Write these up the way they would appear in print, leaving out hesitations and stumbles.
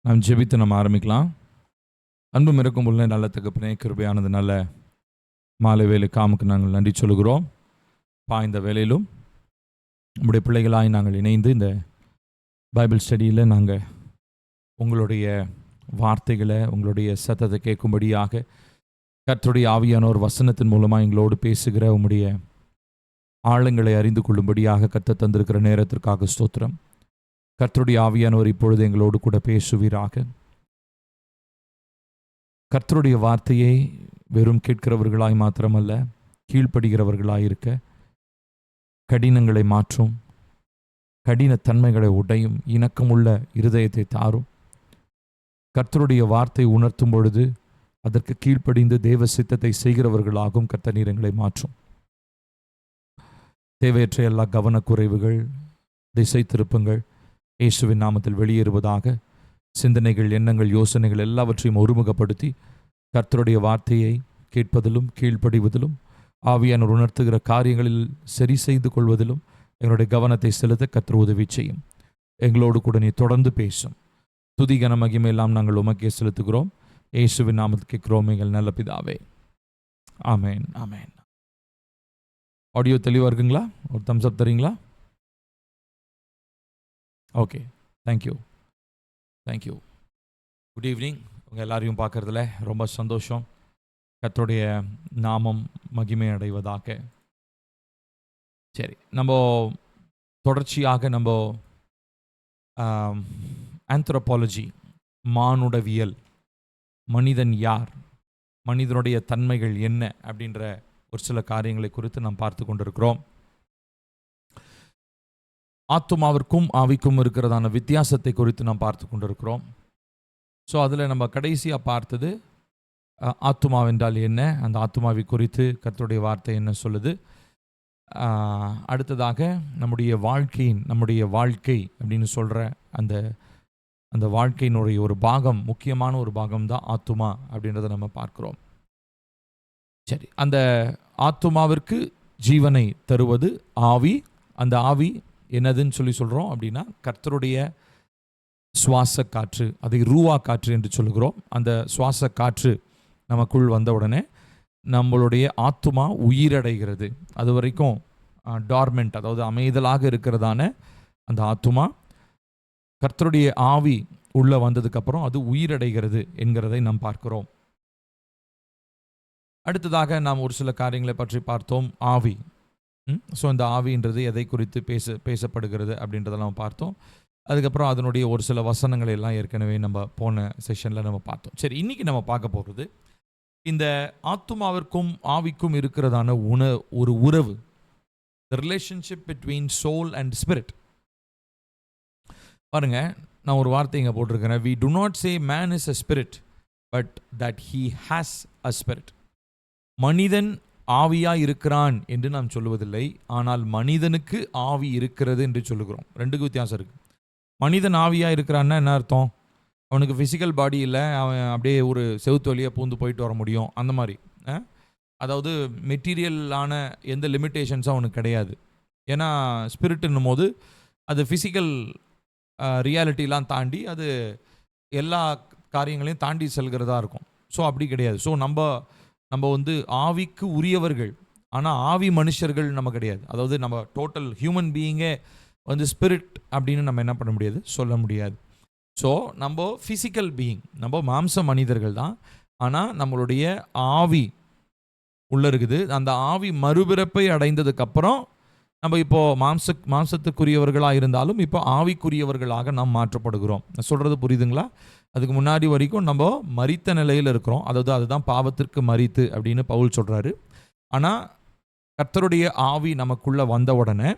நாம் ஜெபித்து நம்ம ஆரம்பிக்கலாம். அன்பும் இருக்கும் உள்ள நல்ல தகப்பனே, கிருபையானது நல்ல மாலை வேலை காமுக்கு நாங்கள் நன்றி சொல்கிறோம். இந்த வேலையிலும் நம்முடைய பிள்ளைகளாய் நாங்கள் இணைந்து இந்த பைபிள் ஸ்டடியில் நாங்கள் உங்களுடைய வார்த்தைகளை, உங்களுடைய சத்தத்தை கேட்கும்படியாக கர்த்தருடைய ஆவியானோர் வசனத்தின் மூலமாக எங்களோடு பேசுகிற உம்முடைய ஆழங்களை அறிந்து கொள்ளும்படியாக கர்த்தர் தந்திருக்கிற நேரத்திற்காக ஸ்தோத்திரம். கர்த்தருடைய ஆவியானவர் இப்பொழுது எங்களோடு கூட பேசுவீராக. கர்த்தருடைய வார்த்தையை வெறும் கேட்கிறவர்களாய் மாத்திரமல்ல, கீழ்ப்படுகிறவர்களாய் இருக்க கடினங்களை மாற்றும், கடினத்தன்மைகளை உடையும், இணக்கமுள்ள இருதயத்தை தாரும். கர்த்தருடைய வார்த்தை உணர்த்தும் பொழுது அதற்கு கீழ்ப்படிந்து தேவ சித்தத்தை செய்கிறவர்களாகவும் கர்த்தர் நீர் எங்களை மாற்றும். தேவையற்ற எல்லா கவனக்குறைவுகள், திசை திருப்பங்கள் இயேசுவின் நாமத்தில் வெளியேறுவதாக. சிந்தனைகள், எண்ணங்கள், யோசனைகள் எல்லாவற்றையும் ஒருமுகப்படுத்தி கர்த்தருடைய வார்த்தையை கேட்பதிலும் கீழ்ப்படிவதிலும் ஆவியானவர் உணர்த்துகிற காரியங்களில் சரி செய்து கொள்வதிலும் எங்களுடைய கவனத்தை செலுத்த கர்த்தர் உதவி செய்யும். எங்களோடு கூட நீ தொடர்ந்து பேசும். துதி கன மகிமை எல்லாம் நாங்கள் உமக்கே செலுத்துகிறோம். இயேசுவின் நாமத்தில் கேட்கிறோம் எங்கள் நல்ல பிதாவே, ஆமேன். ஆமேன். ஆடியோ தெளிவாக இருக்குங்களா? ஒரு தம்ஸ் அப் தரீங்களா? Okay, thank you. Good evening. உங்கள் எல்லாரையும் பார்க்குறதுல ரொம்ப சந்தோஷம். கர்த்தருடைய நாமம் மகிமை அடைவதாக. சரி, நம்ம தொடர்ச்சியாக நம்ம ஆந்த்ரோபாலஜி, மானுடவியல், மனிதன் யார், மனிதனுடைய தன்மைகள் என்ன அப்படின்ற ஒரு சில காரியங்களை குறித்து நாம் பார்த்து கொண்டிருக்கிறோம். ஆத்துமாவிற்கும் ஆவிக்கும் இருக்கிறதான வித்தியாசத்தை குறித்து நாம் பார்த்து கொண்டிருக்கிறோம். ஸோ அதில் நம்ம கடைசியாக பார்த்தது ஆத்துமாவென்றால் என்ன, அந்த ஆத்துமாவை குறித்து கர்த்தருடைய வார்த்தை என்ன சொல்லுது. அடுத்ததாக நம்முடைய வாழ்க்கை அப்படின்னு சொல்கிற அந்த வாழ்க்கையினுடைய ஒரு பாகம், முக்கியமான ஒரு பாகம் தான் ஆத்துமா அப்படின்றத நம்ம பார்க்குறோம். சரி, அந்த ஆத்துமாவிற்கு ஜீவனை தருவது ஆவி. அந்த ஆவி என்னதுன்னு சொல்கிறோம் அப்படின்னா கர்த்தருடைய சுவாச காற்று, அதை ரூவா காற்று என்று சொல்லுகிறோம். அந்த சுவாச காற்று நமக்குள் வந்த உடனே நம்மளுடைய ஆத்துமா உயிரடைகிறது. அது வரைக்கும் டார்மெண்ட், அதாவது அமைதலாக இருக்கிறதான அந்த ஆத்துமா கர்த்தருடைய ஆவி உள்ள வந்ததுக்கப்புறம் அது உயிரடைகிறது என்கிறதை நாம் பார்க்கிறோம். அடுத்ததாக நாம் ஒரு சில காரியங்களை பற்றி பார்த்தோம். ஆவி, ஸோ இந்த ஆவின்றது எதை குறித்து பேசப்படுகிறது அப்படின்றதெல்லாம் பார்த்தோம். அதுக்கப்புறம் அதனுடைய ஒரு சில வசனங்களை எல்லாம் ஏற்கனவே நம்ம போன செஷனில் நம்ம பார்த்தோம். சரி, இன்றைக்கி நம்ம பார்க்க போகிறது இந்த ஆத்துமாவிற்கும் ஆவிக்கும் இருக்கிறதான ஒரு உறவு, the relationship between soul and spirit. பாருங்க, நான் ஒரு வார்த்தை இங்கே போட்டிருக்கிறேன். we do not say man is a spirit but that he has a spirit. மனிதன் ஆவியாக இருக்கிறான் என்று நாம் சொல்லுவதில்லை, ஆனால் மனிதனுக்கு ஆவி இருக்கிறது என்று சொல்லுகிறோம். ரெண்டுக்கு வித்தியாசம் இருக்குது. மனிதன் ஆவியாக இருக்கிறான்னா என்ன அர்த்தம்? அவனுக்கு ஃபிசிக்கல் பாடி இல்லை, அவன் அப்படியே ஒரு செவுத்து வழியாக பூந்து போயிட்டு வர முடியும், அந்த மாதிரி. அதாவது மெட்டீரியலான எந்த லிமிட்டேஷன்ஸும் அவனுக்கு கிடையாது. ஏன்னா ஸ்பிரிட்டுன்னும் போது அது ஃபிசிக்கல் ரியாலிட்டிலாம் தாண்டி அது எல்லா காரியங்களையும் தாண்டி செல்கிறதா இருக்கும். ஸோ அப்படி கிடையாது. ஸோ நம்ம வந்து ஆவிக்கு உரியவர்கள், ஆனால் ஆவி மனுஷர்கள் நம்ம கிடையாது. அதாவது நம்ம டோட்டல் ஹியூமன் பீயிங்கே வந்து ஸ்பிரிட் அப்படின்னு நம்ம என்ன பண்ண முடியாது, சொல்ல முடியாது. ஸோ நம்ம ஃபிசிக்கல் பீயிங், நம்ம மாம்ச மனிதர்கள் தான், ஆனால் நம்மளுடைய ஆவி உள்ளே இருக்குது. அந்த ஆவி மறுபிறப்பை அடைந்ததுக்கப்புறம் நம்ம இப்போது மாம்சத்துக்குரியவர்களாக இருந்தாலும் இப்போ ஆவிக்குரியவர்களாக நாம் மாற்றப்படுகிறோம். நான் சொல்கிறது புரியுதுங்களா? அதுக்கு முன்னாடி வரைக்கும் நம்ம மரித்த நிலையில் இருக்கிறோம். அதாவது அதுதான் பாவத்திற்கு மரித்து அப்படின்னு பவுல் சொல்கிறாரு. ஆனால் கர்த்தருடைய ஆவி நமக்குள்ளே வந்த உடனே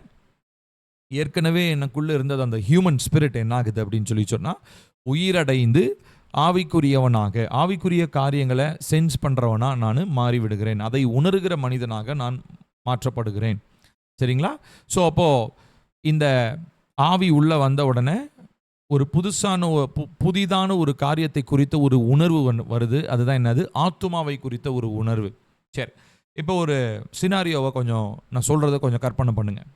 ஏற்கனவே எனக்குள்ளே இருந்தது அந்த ஹியூமன் ஸ்பிரிட் என்ன ஆகுது அப்படின்னு சொன்னால் உயிரடைந்து ஆவிக்குரியவனாக, ஆவிக்குரிய காரியங்களை சென்ஸ் பண்ணுறவனாக நான் மாறிவிடுகிறேன். அதை உணர்கிற மனிதனாக நான் மாற்றப்படுகிறேன். சரிங்களா? ஸோ அப்போது இந்த ஆவி உள்ளே வந்த உடனே ஒரு புதிதான ஒரு காரியத்தை குறித்த ஒரு உணர்வு வருது. அதுதான் என்னது? ஆத்துமாவை குறித்த ஒரு உணர்வு. சரி, இப்போ ஒரு சினாரியோவை நான் சொல்கிறத கொஞ்சம் கற்பனை பண்ணுங்கள்.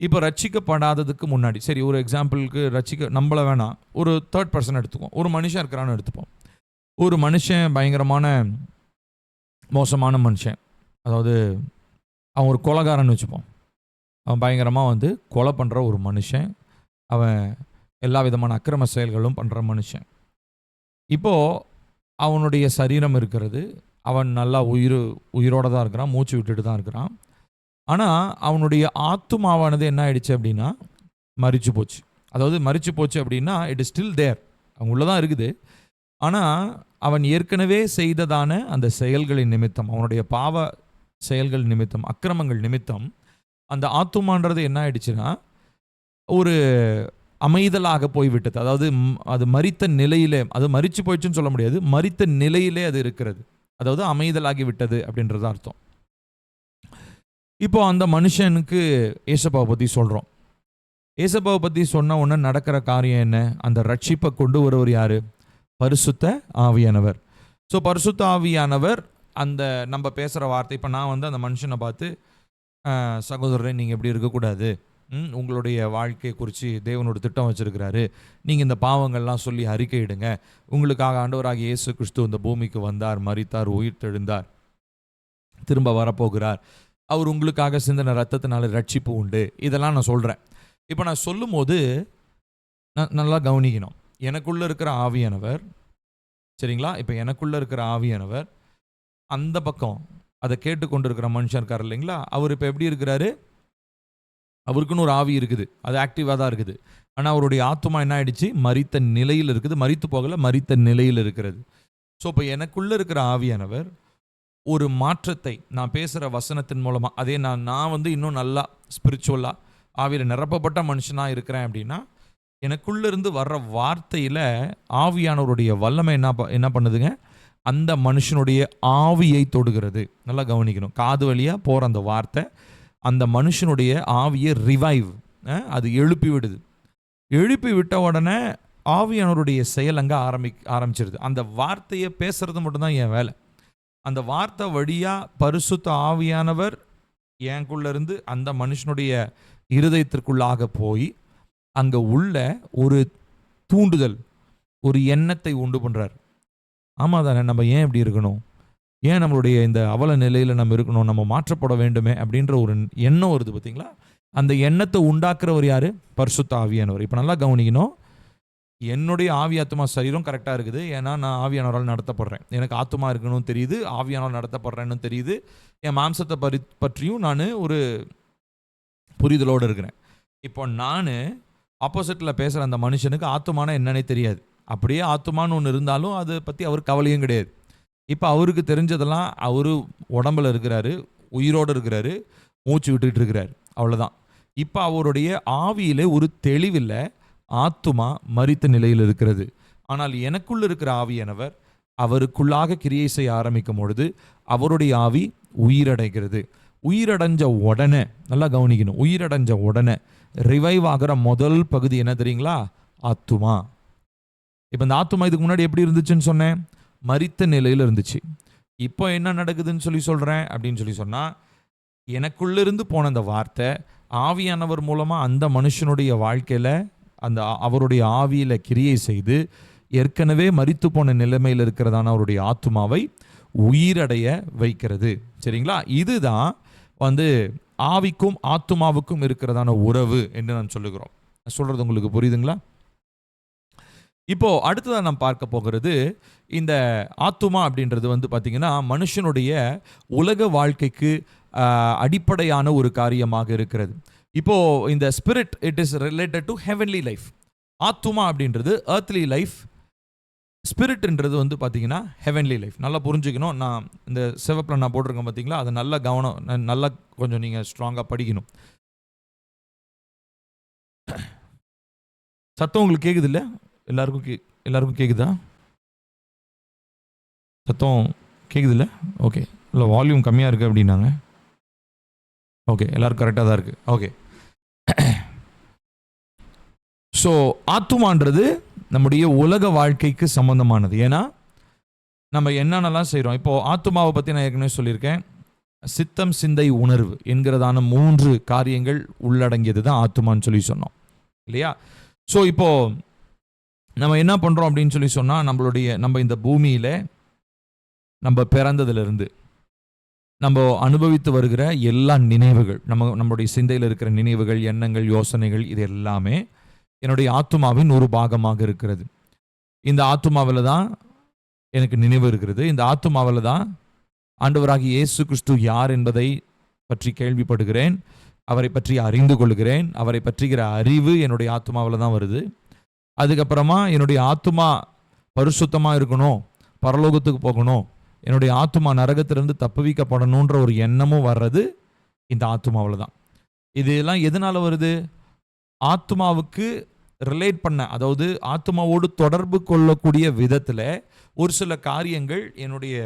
இப்போ ரட்சிக்கப்படாததுக்கு முன்னாடி, சரி ஒரு எக்ஸாம்பிளுக்கு நம்மள வேணாம், ஒரு தேர்ட் பர்சன் எடுத்துப்போம். ஒரு மனுஷன் இருக்கிறான்னு எடுத்துப்போம். ஒரு மனுஷன் பயங்கரமான மோசமான மனுஷன், அதாவது அவன் ஒரு கொலைகாரன்னு வச்சுப்போம். அவன் பயங்கரமாக கொலை பண்ணுற ஒரு மனுஷன், அவன் எல்லா விதமான அக்கிரம செயல்களும் பண்ணுற மனுஷன். இப்போது அவனுடைய சரீரம் இருக்கிறது, அவன் நல்லா உயிரோடு தான் இருக்கிறான், மூச்சு விட்டுட்டு தான் இருக்கிறான். ஆனால் அவனுடைய ஆத்துமாவானது என்ன ஆயிடுச்சு அப்படின்னா மரிச்சு போச்சு. அதாவது மரிச்சு போச்சு அப்படின்னா இட் இஸ் ஸ்டில் தேர், அவங்க உள்ளதான் இருக்குது. ஆனால் அவன் ஏற்கனவே செய்ததான அந்த செயல்களின் நிமித்தம், அவனுடைய பாவ செயல்கள் நிமித்தம், அக்கிரமங்கள் நிமித்தம் அந்த ஆத்துமான்றது என்ன ஆயிடுச்சுன்னா ஒரு அமைதலாக போய்விட்டது. அதாவது அது மரித்த நிலையிலே, அது மரிச்சு போயிடுச்சுன்னு சொல்ல முடியாது, மரித்த நிலையிலே அது இருக்கிறது. அதாவது அமைதலாகி விட்டது அப்படின்றது அர்த்தம். இப்போ அந்த மனுஷனுக்கு ஏசப்பாவை பற்றி சொல்கிறோம். ஏசப்பாவை பற்றி சொன்ன உடனே நடக்கிற காரியம் என்ன? அந்த ரட்சிப்பை கொண்டு வருவர் யார்? பரிசுத்த ஆவியானவர். ஸோ பரிசுத்த ஆவியானவர் அந்த நம்ம பேசுகிற வார்த்தை, இப்போ நான் அந்த மனுஷனை பார்த்து, சகோதரரை நீங்கள் இப்படி இருக்கக்கூடாது, உங்களுடைய வாழ்க்கையை குறித்து தேவனோட திட்டம் வச்சுருக்கிறாரு, நீங்கள் இந்த பாவங்கள்லாம் சொல்லி அறிக்கையிடுங்க, உங்களுக்காக ஆண்டவராகிய இயேசு கிறிஸ்து இந்த பூமிக்கு வந்தார், மரித்தார், உயிர் தெழுந்தார், திரும்ப வரப்போகிறார், அவர் உங்களுக்காக சிந்தின ரத்தத்தினால ரட்சிப்பு உண்டு, இதெல்லாம் நான் சொல்கிறேன். இப்போ நான் சொல்லும் போது நல்லா கவனிக்கணும். எனக்குள்ளே இருக்கிற ஆவியானவர், சரிங்களா, இப்போ எனக்குள்ளே இருக்கிற ஆவியானவர் அந்த பக்கம் அதை கேட்டுக்கொண்டு இருக்கிற மனுஷன் இருக்கார் இல்லைங்களா, அவர் இப்போ எப்படி இருக்கிறாரு? அவருக்குன்னு ஒரு ஆவி இருக்குது, அது ஆக்டிவாக தான் இருக்குது. ஆனால் அவருடைய ஆத்மா என்ன ஆயிடுச்சு? மரித்த நிலையில் இருக்குது. மரித்து போகலை, மரித்த நிலையில் இருக்கிறது. ஸோ இப்போ எனக்குள்ளே இருக்கிற ஆவியானவர் ஒரு மாற்றத்தை, நான் பேசுகிற வசனத்தின் மூலமாக, அதே நான் இன்னும் நல்லா ஸ்பிரிச்சுவலாக ஆவியில் நிரப்பப்பட்ட மனுஷனாக இருக்கிறேன் அப்படின்னா, எனக்குள்ளேருந்து வர்ற வார்த்தையில் ஆவியானவருடைய வல்லமை என்ன பண்ணுதுங்க? அந்த மனுஷனுடைய ஆவியை தொடுகிறது. நல்லா கவனிக்கணும். காது வழியாக போகிற அந்த வார்த்தை அந்த மனுஷனுடைய ஆவியை ரிவைவ், அது எழுப்பி விடுது. எழுப்பி விட்ட உடனே ஆவியானவருடைய செயல் அங்கே ஆரம்பிச்சிருது. அந்த வார்த்தையை பேசுறது மட்டும்தான் என் வேலை. அந்த வார்த்தை வழியாக பரிசுத்த ஆவியானவர் எனக்குள்ளேருந்து அந்த மனுஷனுடைய இருதயத்திற்குள்ளாக போய் அங்கே உள்ள ஒரு தூண்டுதல், ஒரு எண்ணத்தை உண்டு பண்ணுறார். ஆமாம் தானே, நம்ம ஏன் இப்படி இருக்கணும், ஏன் நம்மளுடைய இந்த அவல நிலையில் நம்ம இருக்கணும், நம்ம மாற்றப்பட வேண்டுமே அப்படின்ற ஒரு எண்ணம் வருது பார்த்தீங்களா? அந்த எண்ணத்தை உண்டாக்குறவர் யார்? பரிசுத்த ஆவியானவர். இப்போ நல்லா கவனிக்கணும். என்னுடைய ஆவி ஆத்மா சரீரம் கரெக்டாக இருக்குது, ஏன்னா நான் ஆவியானவரால் நடத்தப்படுறேன். எனக்கு ஆத்மா இருக்கணும்னு தெரியுது, ஆவியானவரால் நடத்தப்படுறேன்னு தெரியுது. என் மாம்சத்தை பற்றியும் நான் ஒரு புரிதலோடு இருக்கிறேன். இப்போ நான் ஆப்போசிட்டில் பேசுகிற அந்த மனுஷனுக்கு ஆத்துமான என்னன்னே தெரியாது. அப்படியே ஆத்துமான்னு ஒன்று இருந்தாலும் அதை பற்றி அவர் கவலையும் கிடையாது. இப்போ அவருக்கு தெரிஞ்சதெல்லாம், அவர் உடம்பில் இருக்கிறாரு, உயிரோடு இருக்கிறாரு, மூச்சு விட்டுட்டு இருக்கிறாரு, அவ்வளோதான். இப்போ அவருடைய ஆவியில் ஒரு தெளிவில்லை, ஆத்துமா மரித்த நிலையில் இருக்கிறது. ஆனால் எனக்குள்ள இருக்கிற ஆவியானவர் அவருக்குள்ளாக கிரியை செய்ய ஆரம்பிக்கும் பொழுது அவருடைய ஆவி உயிரடைகிறது. உயிரடைஞ்ச உடனே, நல்லா கவனிக்கணும், உயிரடைஞ்ச உடனே ரிவைவ் ஆகிற முதல் பகுதி என்ன தெரியுங்களா? ஆத்துமா. இப்போ இந்த ஆத்துமா இதுக்கு முன்னாடி எப்படி இருந்துச்சுன்னு சொன்னேன்? மரித்த நிலையில் இருந்துச்சு. இப்போ என்ன நடக்குதுன்னு சொல்கிறேன் அப்படின்னு சொன்னால், எனக்குள்ளிருந்து போன அந்த வார்த்தை ஆவியானவர் மூலமாக அந்த மனுஷனுடைய வாழ்க்கையில் அந்த அவருடைய ஆவியில் கிரியை செய்து ஏற்கனவே மரித்து போன நிலைமையில் இருக்கிறதான அவருடைய ஆத்துமாவை உயிரடைய வைக்கிறது. சரிங்களா? இதுதான் ஆவிக்கும் ஆத்துமாவுக்கும் இருக்கிறதான உறவு என்று நான் சொல்லுகிறோம். சொல்கிறது உங்களுக்கு புரியுதுங்களா? இப்போ அடுத்ததான் நாம் பார்க்க போகிறது, இந்த ஆத்துமா அப்படின்றது பார்த்தீங்கன்னா மனுஷனுடைய உலக வாழ்க்கைக்கு அடிப்படையான ஒரு காரியமாக இருக்கிறது. இப்போ இந்த spirit, it is related to heavenly life. ஆத்துமா அப்படின்றது earthly லைஃப், ஸ்பிரிட்ன்றது பார்த்தீங்கன்னா ஹெவன்லி லைஃப். நல்லா புரிஞ்சுக்கணும். நான் இந்த சிவப்பில் நான் போட்டிருக்கேன் பார்த்தீங்களா, அதை நல்லா நல்லா கொஞ்சம் நீங்கள் ஸ்ட்ராங்காக படிக்கணும். சத்தம் உங்களுக்கு கேட்குது இல்லை? எல்லாருக்கும் கேட்குதா? சத்தம் கேட்குது இல்லை? ஓகே. இல்லை வால்யூம் கம்மியாக இருக்குது அப்படின்னாங்க. ஓகே, எல்லோரும் கரெக்டாக தான் இருக்குது. ஓகே. ஸோ ஆத்துமான்றது நம்முடைய உலக வாழ்க்கைக்கு சம்பந்தமானது. ஏன்னா நம்ம என்னென்னலாம் செய்கிறோம். இப்போது ஆத்துமாவை பற்றி நான் ஏற்கனவே சொல்லியிருக்கேன். சித்தம், சிந்தை, உணர்வு என்கிறதான 3 காரியங்கள் உள்ளடங்கியது தான் ஆத்துமான்னு சொல்லி சொன்னோம் இல்லையா? ஸோ இப்போ நம்ம என்ன பண்ணுறோம் அப்படின்னு சொல்லி சொன்னால், நம்ம இந்த பூமியில் நம்ம பிறந்ததுலேருந்து நம்ம அனுபவித்து வருகிற எல்லா நினைவுகள், நம்மளுடைய சிந்தையில் இருக்கிற நினைவுகள், எண்ணங்கள், யோசனைகள், இது எல்லாமே என்னுடைய ஆத்துமாவின் ஒரு பாகமாக இருக்கிறது. இந்த ஆத்துமாவில் தான் எனக்கு நினைவு இருக்கிறது. இந்த ஆத்துமாவில் தான் ஆண்டவராகிய இயேசு கிறிஸ்து யார் என்பதை பற்றி கேள்விப்படுகிறேன், அவரை பற்றி அறிந்து கொள்கிறேன். அவரை பற்றிக்கிற அறிவு என்னுடைய ஆத்துமாவில் தான் வருது. அதுக்கப்புறமா என்னுடைய ஆத்துமா பரிசுத்தமாக இருக்கணும், பரலோகத்துக்கு போகணும், என்னுடைய ஆத்துமா நரகத்திலிருந்து தப்புவிக்கப்படணுன்ற ஒரு எண்ணமும் வர்றது இந்த ஆத்துமாவில் தான். இதெல்லாம் எதனால வருது? ஆத்துமாவுக்கு ரிலேட் பண்ண, அதாவது ஆத்துமாவோடு தொடர்பு கொள்ளக்கூடிய விதத்தில் ஒரு சில காரியங்கள் என்னுடைய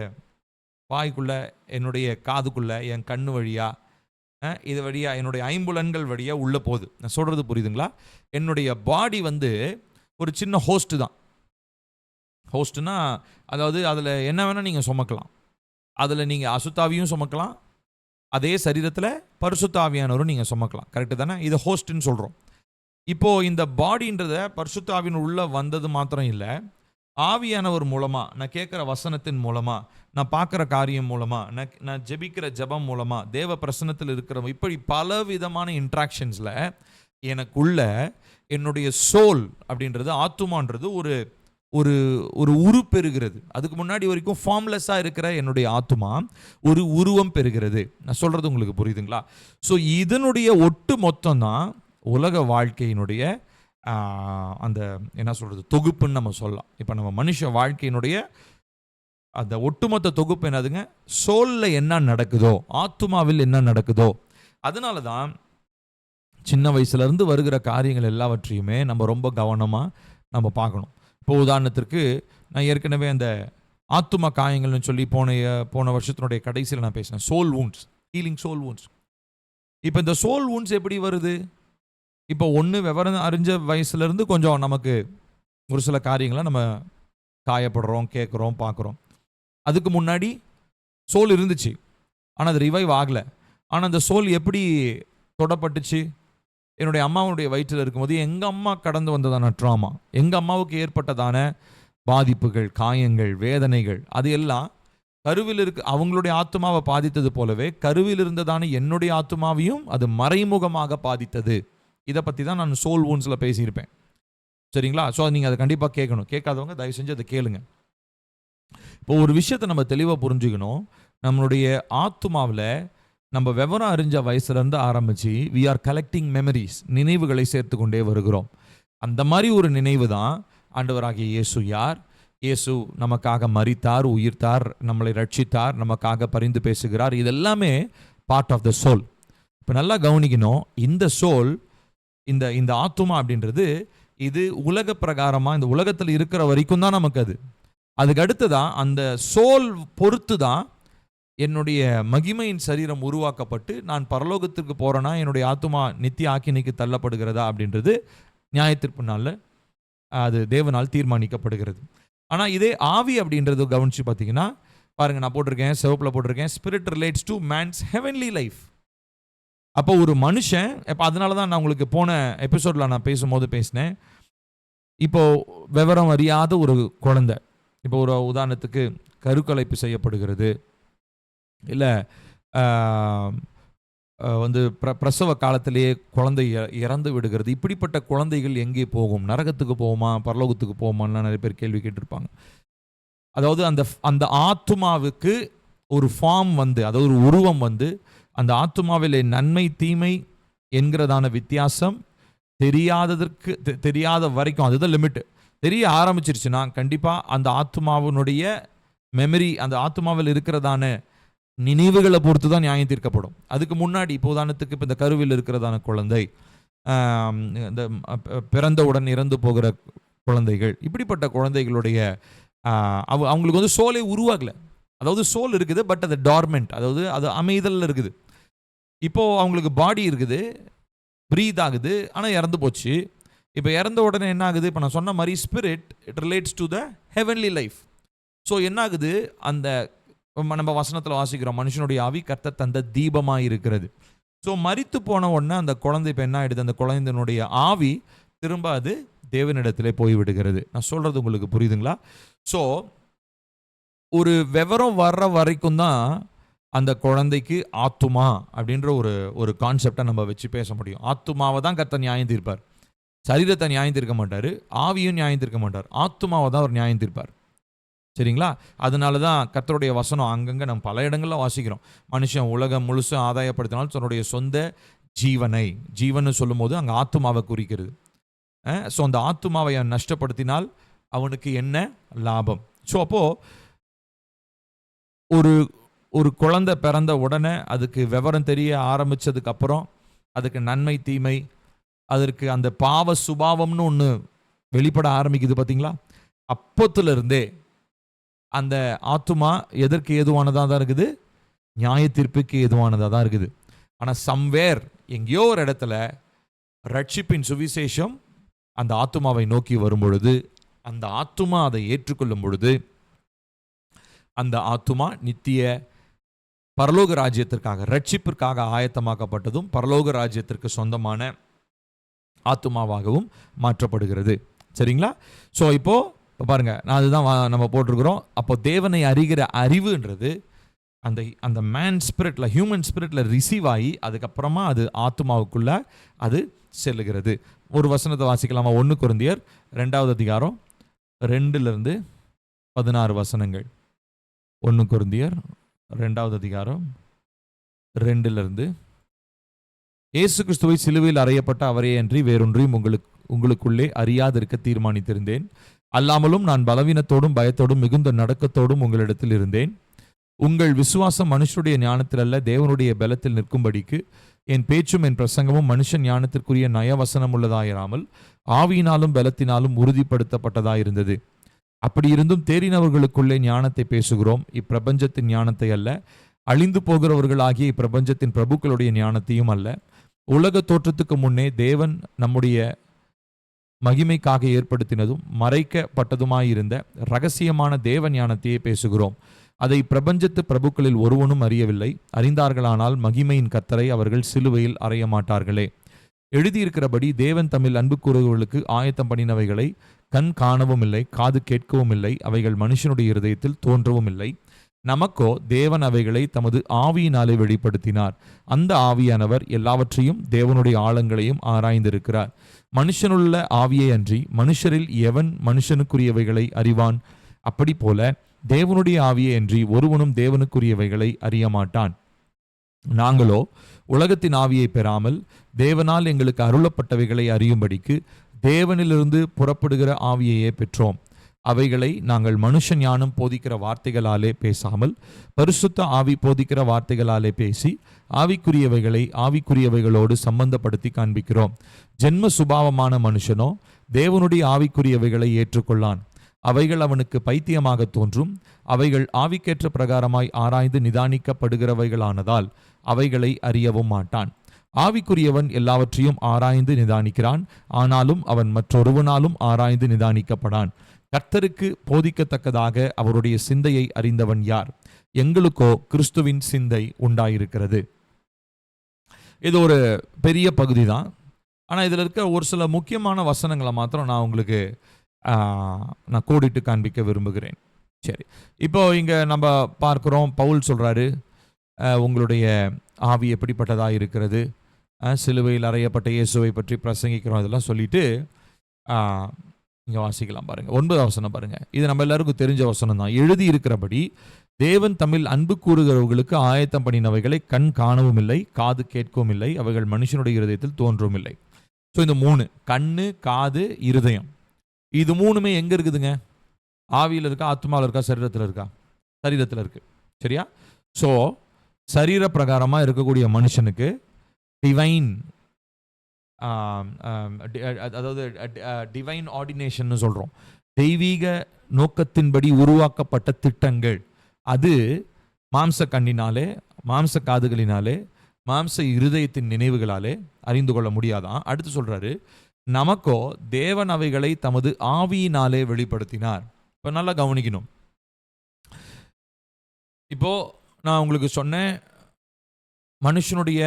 வாய்க்குள்ள, என்னுடைய காதுக்குள்ள, என் கண்ணு வழியா, இது வழியா, என்னுடைய ஐம்புலன்கள் வழியா உள்ள போகுது. நான் சொல்றது புரியுதுங்களா? என்னுடைய பாடி ஒரு சின்ன ஹோஸ்ட் தான். ஹோஸ்ட்னா அதாவது அதில் என்ன வேணால் நீங்கள் சுமக்கலாம். அதில் நீங்கள் அசுத்தாவியும் சுமக்கலாம், அதே சரீரத்தில் பரிசுத்தாவியானவரும் நீங்கள் சுமக்கலாம். கரெக்டு தானே? இது ஹோஸ்ட்னு சொல்கிறோம். இப்போது இந்த பாடின்றத பரிசுத்தாவின் உள்ள வந்தது மாத்திரம் இல்லை, ஆவியானவர் மூலமாக, நான் கேட்குற வசனத்தின் மூலமாக, நான் பார்க்குற காரியம் மூலமாக, நான் ஜெபிக்கிற ஜெபம் மூலமாக, தேவ பிரசன்னத்தில் இருக்கிற, இப்படி பல விதமான இன்ட்ராக்ஷன்ஸில் எனக்குள்ள என்னுடைய சோல் அப்படின்றது, ஆத்துமான்றது ஒரு ஒரு ஒரு உரு பெறுகிறது. அதுக்கு முன்னாடி வரைக்கும் ஃபார்ம்லெஸ்ஸாக இருக்கிற என்னுடைய ஆத்துமா ஒரு உருவம் பெறுகிறது. நான் சொல்கிறது உங்களுக்கு புரியுதுங்களா? ஸோ இதனுடைய ஒட்டு மொத்தம் தான் உலக வாழ்க்கையினுடைய அந்த என்ன சொல்கிறது தொகுப்புன்னு நம்ம சொல்லலாம். இப்போ நம்ம மனுஷ வாழ்க்கையினுடைய அந்த ஒட்டுமொத்த தொகுப்பு என்னதுங்க? சோலில் என்ன நடக்குதோ, ஆத்துமாவில் என்ன நடக்குதோ. அதனால தான் சின்ன வயசுலேருந்து வருகிற காரியங்கள் எல்லாவற்றையுமே நம்ம ரொம்ப கவனமாக நம்ம பார்க்கணும். இப்போ உதாரணத்திற்கு, நான் ஏற்கனவே அந்த ஆத்தும காயங்கள்னு சொல்லி போன வருஷத்தினுடைய கடைசியில் நான் பேசினேன். Soul wounds, healing soul wounds. இப்போ இந்த சோல் வூண்ட்ஸ் எப்படி வருது? இப்போ விவரம் அறிஞ்ச வயசுலேருந்து கொஞ்சம் நமக்கு ஒரு சில காரியங்களை நம்ம காயப்படுறோம், கேட்குறோம், பார்க்குறோம். அதுக்கு முன்னாடி சோல் இருந்துச்சு, ஆனால் அது ரிவைவ் ஆகலை. ஆனால் அந்த சோல் எப்படி தொடப்பட்டுச்சு? என்னுடைய அம்மாவுடைய வயிற்றில் இருக்கும்போது எங்கள் அம்மா கடந்து வந்ததான ட்ராமா, எங்கள் அம்மாவுக்கு ஏற்பட்டதான பாதிப்புகள், காயங்கள், வேதனைகள், அது எல்லாம் கருவில் அவங்களுடைய ஆத்மாவை பாதித்தது போலவே கருவில் இருந்ததான என்னுடைய ஆத்மாவையும் அது மறைமுகமாக பாதித்தது. இதை பற்றி தான் நான் சோல் வூண்ட்ஸில் பேசியிருப்பேன். சரிங்களா? ஸோ நீங்கள் அதை கண்டிப்பாக கேட்கணும். கேட்காதவங்க தயவு செஞ்சு அதை கேளுங்க. இப்போ ஒரு விஷயத்தை நம்ம தெளிவாக புரிஞ்சுக்கணும். நம்மளுடைய ஆத்மாவில் நம்ம விவரம் அறிஞ்ச வயசுலேருந்து ஆரம்பித்து வி ஆர் கலெக்டிங் மெமரிஸ், நினைவுகளை சேர்த்து கொண்டே வருகிறோம். அந்த மாதிரி ஒரு நினைவு தான் ஆண்டவராகிய இயேசு யார், இயேசு நமக்காக மரித்தார், உயிர்த்தார், நம்மளை ரட்சித்தார், நமக்காக பரிந்து பேசுகிறார், இதெல்லாமே பார்ட் ஆஃப் த சோல். இப்போ நல்லா கவனிக்கணும், இந்த சோல், இந்த ஆத்துமா அப்படின்றது இது உலக பிரகாரமாக இந்த உலகத்தில் இருக்கிற வரைக்கும் தான் நமக்கு அது. அதுக்கு அடுத்து தான் அந்த சோல் பொறுத்து தான் என்னுடைய மகிமையின் சரீரம் உருவாக்கப்பட்டு நான் பரலோகத்திற்கு போகிறேன்னா என்னுடைய ஆத்துமா நித்திய ஆக்கினைக்கு தள்ளப்படுகிறதா அப்படின்றது நியாயத்திற்கு நாளில் அது தேவனால் தீர்மானிக்கப்படுகிறது. ஆனால் இதே ஆவி அப்படின்றது கவனித்து பார்த்தீங்கன்னா பாருங்கள், நான் போட்டிருக்கேன், சிவப்பில் போட்டிருக்கேன், spirit relates to man's heavenly life. அப்போ ஒரு மனுஷன், இப்போ அதனால தான் நான் உங்களுக்கு போன எபிசோடில் நான் பேசும்போது பேசினேன். இப்போது விவரம் அறியாத ஒரு குழந்தை, இப்போ ஒரு உதாரணத்துக்கு கருக்கலைப்பு செய்யப்படுகிறது, இல்லை பிரசவ காலத்திலேயே குழந்தை இறந்து விடுகிறது. இப்படிப்பட்ட குழந்தைகள் எங்கே போகும்? நரகத்துக்கு போகுமா, பரலோகத்துக்கு போகுமான்னு நிறைய பேர் கேள்வி கேட்டிருப்பாங்க. அதாவது அந்த ஆத்துமாவுக்கு ஒரு ஃபார்ம் அதாவது ஒரு உருவம் அந்த ஆத்துமாவிலே நன்மை தீமை என்கிறதான வித்தியாசம் தெரியாத வரைக்கும், அதுதான் லிமிட். தெரிய ஆரம்பிச்சிருச்சுன்னா கண்டிப்பாக அந்த ஆத்துமாவினுடைய மெமரி, அந்த ஆத்துமாவில் இருக்கிறதான நினைவுகளை பொறுத்து தான் நியாயம் தீர்க்கப்படும். அதுக்கு முன்னாடி இப்போ உதாரணத்துக்கு இப்போ இந்த கருவில் இருக்கிறதான குழந்தை, இந்த பிறந்தவுடன் இறந்து போகிற குழந்தைகள், இப்படிப்பட்ட குழந்தைகளுடைய அவங்களுக்கு சோலை உருவாகலை. அதாவது சோல் இருக்குது, பட் அது டார்மெண்ட், அதாவது அது அமைதலில் இருக்குது. இப்போது அவங்களுக்கு பாடி இருக்குது, ப்ரீத் ஆகுது, ஆனால் இறந்து போச்சு. இப்போ இறந்த உடனே என்ன ஆகுது? இப்போ நான் சொன்ன மாதிரி spirit it relates to the heavenly life. So என்ன ஆகுது? அந்த நம்ம வசனத்தில் வாசிக்கிறோம், மனுஷனுடைய ஆவி கர்த்தர் தந்த தீபமாக இருக்கிறது. ஸோ மரித்து போன உடனே அந்த குழந்தை இப்போ என்ன ஆகிடுது, அந்த குழந்தையினுடைய ஆவி திரும்ப அது தேவனிடத்திலே போய்விடுகிறது. நான் சொல்கிறது உங்களுக்கு புரியுதுங்களா? ஸோ ஒரு விவரம் வர்ற வரைக்கும் தான் அந்த குழந்தைக்கு ஆத்துமா அப்படின்ற ஒரு கான்செப்டை நம்ம வச்சு பேச முடியும். ஆத்துமாவை தான் கர்த்தர் நியாயம் தீர்ப்பார். சரீரத்தை நியாயம் தீர்க்க மாட்டார், ஆவியும் நியாயம் தீர்க்க மாட்டார், ஆத்துமாவை தான் அவர் நியாயம் தீர்ப்பார். சரிங்களா? அதனால தான் கர்த்தருடைய வசனம் அங்கங்கே நம்ம பல இடங்களில் வாசிக்கிறோம். மனுஷன் உலகம் முழுசும் ஆதாயப்படுத்தினால் தன்னுடைய சொந்த ஜீவனை சொல்லும் போது அங்கே ஆத்துமாவை குறிக்கிறது. ஸோ அந்த ஆத்துமாவை அவன் நஷ்டப்படுத்தினால் அவனுக்கு என்ன லாபம்? ஸோ அப்போது ஒரு குழந்தை பிறந்த உடனே அதுக்கு விவரம் தெரிய ஆரம்பித்ததுக்கு அப்புறம் அதுக்கு நன்மை தீமை, அதற்கு அந்த பாவ சுபாவம்னு ஒன்று வெளிப்பட ஆரம்பிக்குது பார்த்தீங்களா? அப்போத்திலிருந்தே அந்த ஆத்துமா எதற்கு ஏதுவானதாக தான் இருக்குது? நியாய தீர்ப்புக்கு ஏதுவானதாக தான் இருக்குது. ஆனால் சம்வேர் எங்கேயோ ஒரு இடத்துல ரட்சிப்பின் சுவிசேஷம் அந்த ஆத்துமாவை நோக்கி வரும் பொழுது, அந்த ஆத்துமா அதை ஏற்றுக்கொள்ளும் பொழுது, அந்த ஆத்துமா நித்திய பரலோக ராஜ்யத்திற்காக ரட்சிப்பிற்காக ஆயத்தமாக்கப்பட்டதும் பரலோக ராஜ்யத்திற்கு சொந்தமான ஆத்துமாவாகவும் மாற்றப்படுகிறது. சரிங்களா? ஸோ இப்போ பாருங்க, நான் அதுதான் நம்ம போட்டிருக்கிறோம். அப்போ தேவனை அறிகிற அறிவுன்றது அந்த மேன் ஸ்பிரிட்ல, ஹியூமன் ஸ்பிரிட்ல ரிசீவ் ஆகி அதுக்கப்புறமா அது ஆத்துமாவுக்குள்ள அது செல்லுகிறது. ஒரு வசனத்தை வாசிக்கலாமா? 1 கொரிந்தியர் 2வது அதிகாரம் 2லிருந்து 16 வசனங்கள். 1 கொரிந்தியர் 2வது அதிகாரம் 2லிருந்து. இயேசு கிறிஸ்துவை சிலுவையில் அறையப்பட்ட அவரே அன்றி வேறொன்றையும் உங்களுக்குள்ளே அறியாதிருக்க தீர்மானித்திருந்தேன். அல்லாமலும் நான் பலவீனத்தோடும் பயத்தோடும் மிகுந்த நடுக்கத்தோடும் உங்களிடத்தில் இருந்தேன். உங்கள் விசுவாசம் மனுஷனுடைய ஞானத்தில் அல்ல, தேவனுடைய பலத்தில் நிற்கும்படிக்கு என் பேச்சும் என் பிரசங்கமும் மனுஷன் ஞானத்திற்குரிய நயவசனம் உள்ளதாயிராமல் ஆவியினாலும் பலத்தினாலும் உறுதிப்படுத்தப்பட்டதாயிருந்தது. அப்படி இருந்தும் தேறினவர்களுக்குள்ளே ஞானத்தை பேசுகிறோம், இப்பிரபஞ்சத்தின் ஞானத்தை அல்ல, அழிந்து போகிறவர்களாகிய இப்பிரபஞ்சத்தின் பிரபுக்களுடைய ஞானத்தையும் அல்ல. உலக தோற்றத்துக்கு முன்னே தேவன் நம்முடைய மகிமைக்காக ஏற்படுத்தினதும் மறைக்கப்பட்டதுமாயிருந்த இரகசியமான தேவ ஞானத்தையே பேசுகிறோம். அதை பிரபஞ்சத்து பிரபுக்களில் ஒருவனும் அறியவில்லை. அறிந்தார்களானால் மகிமையின் கர்த்தரை அவர்கள் சிலுவையில் அறைய மாட்டார்களே. எழுதியிருக்கிறபடி தேவன் தம்மில் அன்பு கூறுகிறவர்களுக்கு ஆயத்தம் பண்ணினவைகளை கண் காணவும் இல்லை, காது கேட்கவும் இல்லை, அவைகள் மனுஷனுடைய இருதயத்தில் தோன்றவும் இல்லை. நமக்கோ தேவன் அவைகளை தமது ஆவியினாலே வெளிப்படுத்தினார். அந்த ஆவியானவர் எல்லாவற்றையும் தேவனுடைய ஆழங்களையும் ஆராய்ந்திருக்கிறார். மனுஷனுள்ள ஆவியை அன்றி மனுஷரில் எவன் மனுஷனுக்குரியவைகளை அறிவான்? அப்படி போல தேவனுடைய ஆவியை அன்றி ஒருவனும் தேவனுக்குரியவைகளை அறிய மாட்டான். நாங்களோ உலகத்தின் ஆவியை பெறாமல் தேவனால் எங்களுக்கு அருளப்பட்டவைகளை அறியும்படிக்கு தேவனிலிருந்து புறப்படுகிற ஆவியையே பெற்றோம். அவைகளை நாங்கள் மனுஷ ஞானம் போதிக்கிற வார்த்தைகளாலே பேசாமல் பரிசுத்த ஆவி போதிக்கிற வார்த்தைகளாலே பேசி ஆவிக்குரியவைகளை ஆவிக்குரியவைகளோடு சம்பந்தப்படுத்தி காண்பிக்கிறோம். ஜென்ம சுபாவமான மனுஷனோ தேவனுடைய ஆவிக்குரியவைகளை ஏற்றுக்கொள்ளான். அவைகள் அவனுக்கு பைத்தியமாக தோன்றும். அவைகள் ஆவிக்கேற்ற பிரகாரமாய் ஆராய்ந்து நிதானிக்கப்படுகிறவைகளானதால் அவைகளை அறியவும் மாட்டான். ஆவிக்குரியவன் எல்லாவற்றையும் ஆராய்ந்து நிதானிக்கிறான், ஆனாலும் அவன் மற்றொருவனாலும் ஆராய்ந்து நிதானிக்கப்படான். கர்த்தருக்கு போதிக்கத்தக்கதாக அவருடைய சிந்தையை அறிந்தவன் யார்? எங்களுக்கோ கிறிஸ்துவின் சிந்தை உண்டாயிருக்கிறது. இது ஒரு பெரிய பகுதி தான். ஆனால் இதில் இருக்க ஒரு சில முக்கியமான வசனங்களை மாத்திரம் நான் உங்களுக்கு நான் கோடிட்டு காண்பிக்க விரும்புகிறேன். சரி, இப்போ இங்கே நம்ம பார்க்குறோம், பவுல் சொல்கிறாரு, உங்களுடைய ஆவி எப்படிப்பட்டதாக இருக்கிறது, சிலுவையில் அறையப்பட்ட இயேசுவை பற்றி பிரசங்கிக்கிறோம், இதெல்லாம் சொல்லிட்டு இங்கே வாசிக்கலாம் பாருங்கள். 9வது வசனம் பாருங்கள். இது நம்ம எல்லாருக்கும் தெரிஞ்ச வசனம் தான். எழுதி இருக்கிறபடி தேவன் தமிழ் அன்பு கூறுகிறவர்களுக்கு ஆயத்தம் பண்ணினவைகளை கண் காணவும் இல்லை, காது கேட்கவும் இல்லை, அவைகள் மனுஷனுடைய இருதயத்தில் தோன்றவும் இல்லை. ஸோ இந்த 3, கண்ணு, காது, இருதயம், இது 3மே எங்கே இருக்குதுங்க? ஆவியில் இருக்கா, ஆத்மாவில் இருக்கா, சரீரத்தில் இருக்கா? சரீரத்தில் இருக்கு. சரியா? ஸோ சரீர பிரகாரமாக இருக்கக்கூடிய மனுஷனுக்கு டிவைன், அதாவது டிவைன் ஆர்டினேஷன் சொல்கிறோம், தெய்வீக நோக்கத்தின்படி உருவாக்கப்பட்ட திட்டங்கள், அது மாம்ச கண்ணினாலே, மாம்ச காதுகளினாலே, மாம்ச இருதயத்தின் நினைவுகளாலே அறிந்து கொள்ள முடியாதான். அடுத்து சொல்றாரு, நமக்கோ தேவன் அவைகளை தமது ஆவியினாலே வெளிப்படுத்தினார். இப்போ நல்லா கவனிக்கணும். இப்போது நான் உங்களுக்கு சொன்னேன், மனுஷனுடைய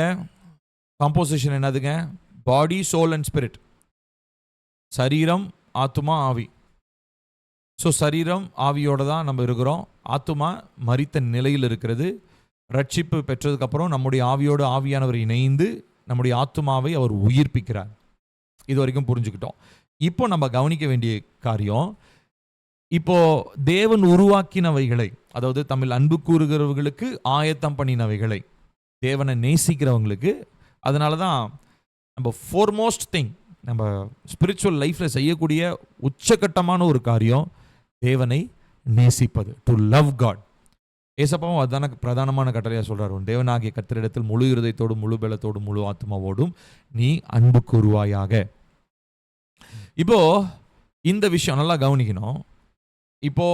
காம்போசிஷன் என்னதுங்க? பாடி, சோல் அண்ட் ஸ்பிரிட். சரீரம், ஆத்துமா, ஆவி. ஸோ சரீரம் ஆவியோடு தான் நம்ம இருக்கிறோம். ஆத்துமா மரித்த நிலையில் இருக்கிறது. ரட்சிப்பு பெற்றதுக்கப்புறம் நம்முடைய ஆவியோடு ஆவியானவர் இணைந்து நம்முடைய ஆத்துமாவை அவர் உயிர்ப்பிக்கிறார். இது வரைக்கும் புரிஞ்சுக்கிட்டோம். இப்போ நம்ம கவனிக்க வேண்டிய காரியம், இப்போ தேவன் உருவாக்கினவைகளை, அதாவது தமிழ் அன்பு கூறுகிறவர்களுக்கு ஆயத்தம் பண்ணினவைகளை, தேவனை நேசிக்கிறவங்களுக்கு, அதனால தான் நம்ம ஃபோர்மோஸ்ட் திங் நம்ம ஸ்பிரிச்சுவல் லைஃப்பில் செய்யக்கூடிய உச்சகட்டமான ஒரு காரியம் தேவனை நேசிப்பது, டு லவ் காட். ஏசப்பாவும் அதுதான பிரதானமான கட்டளையாக சொல்கிறார், உன் தேவனாகிய கர்த்தரிடத்தில் முழு இருதயத்தோடும் முழு பலத்தோடும் முழு ஆத்மாவோடும் நீ அன்பு கூறுவாயாக. இப்போ இந்த விஷயம் நல்லா கவனிக்கணும். இப்போ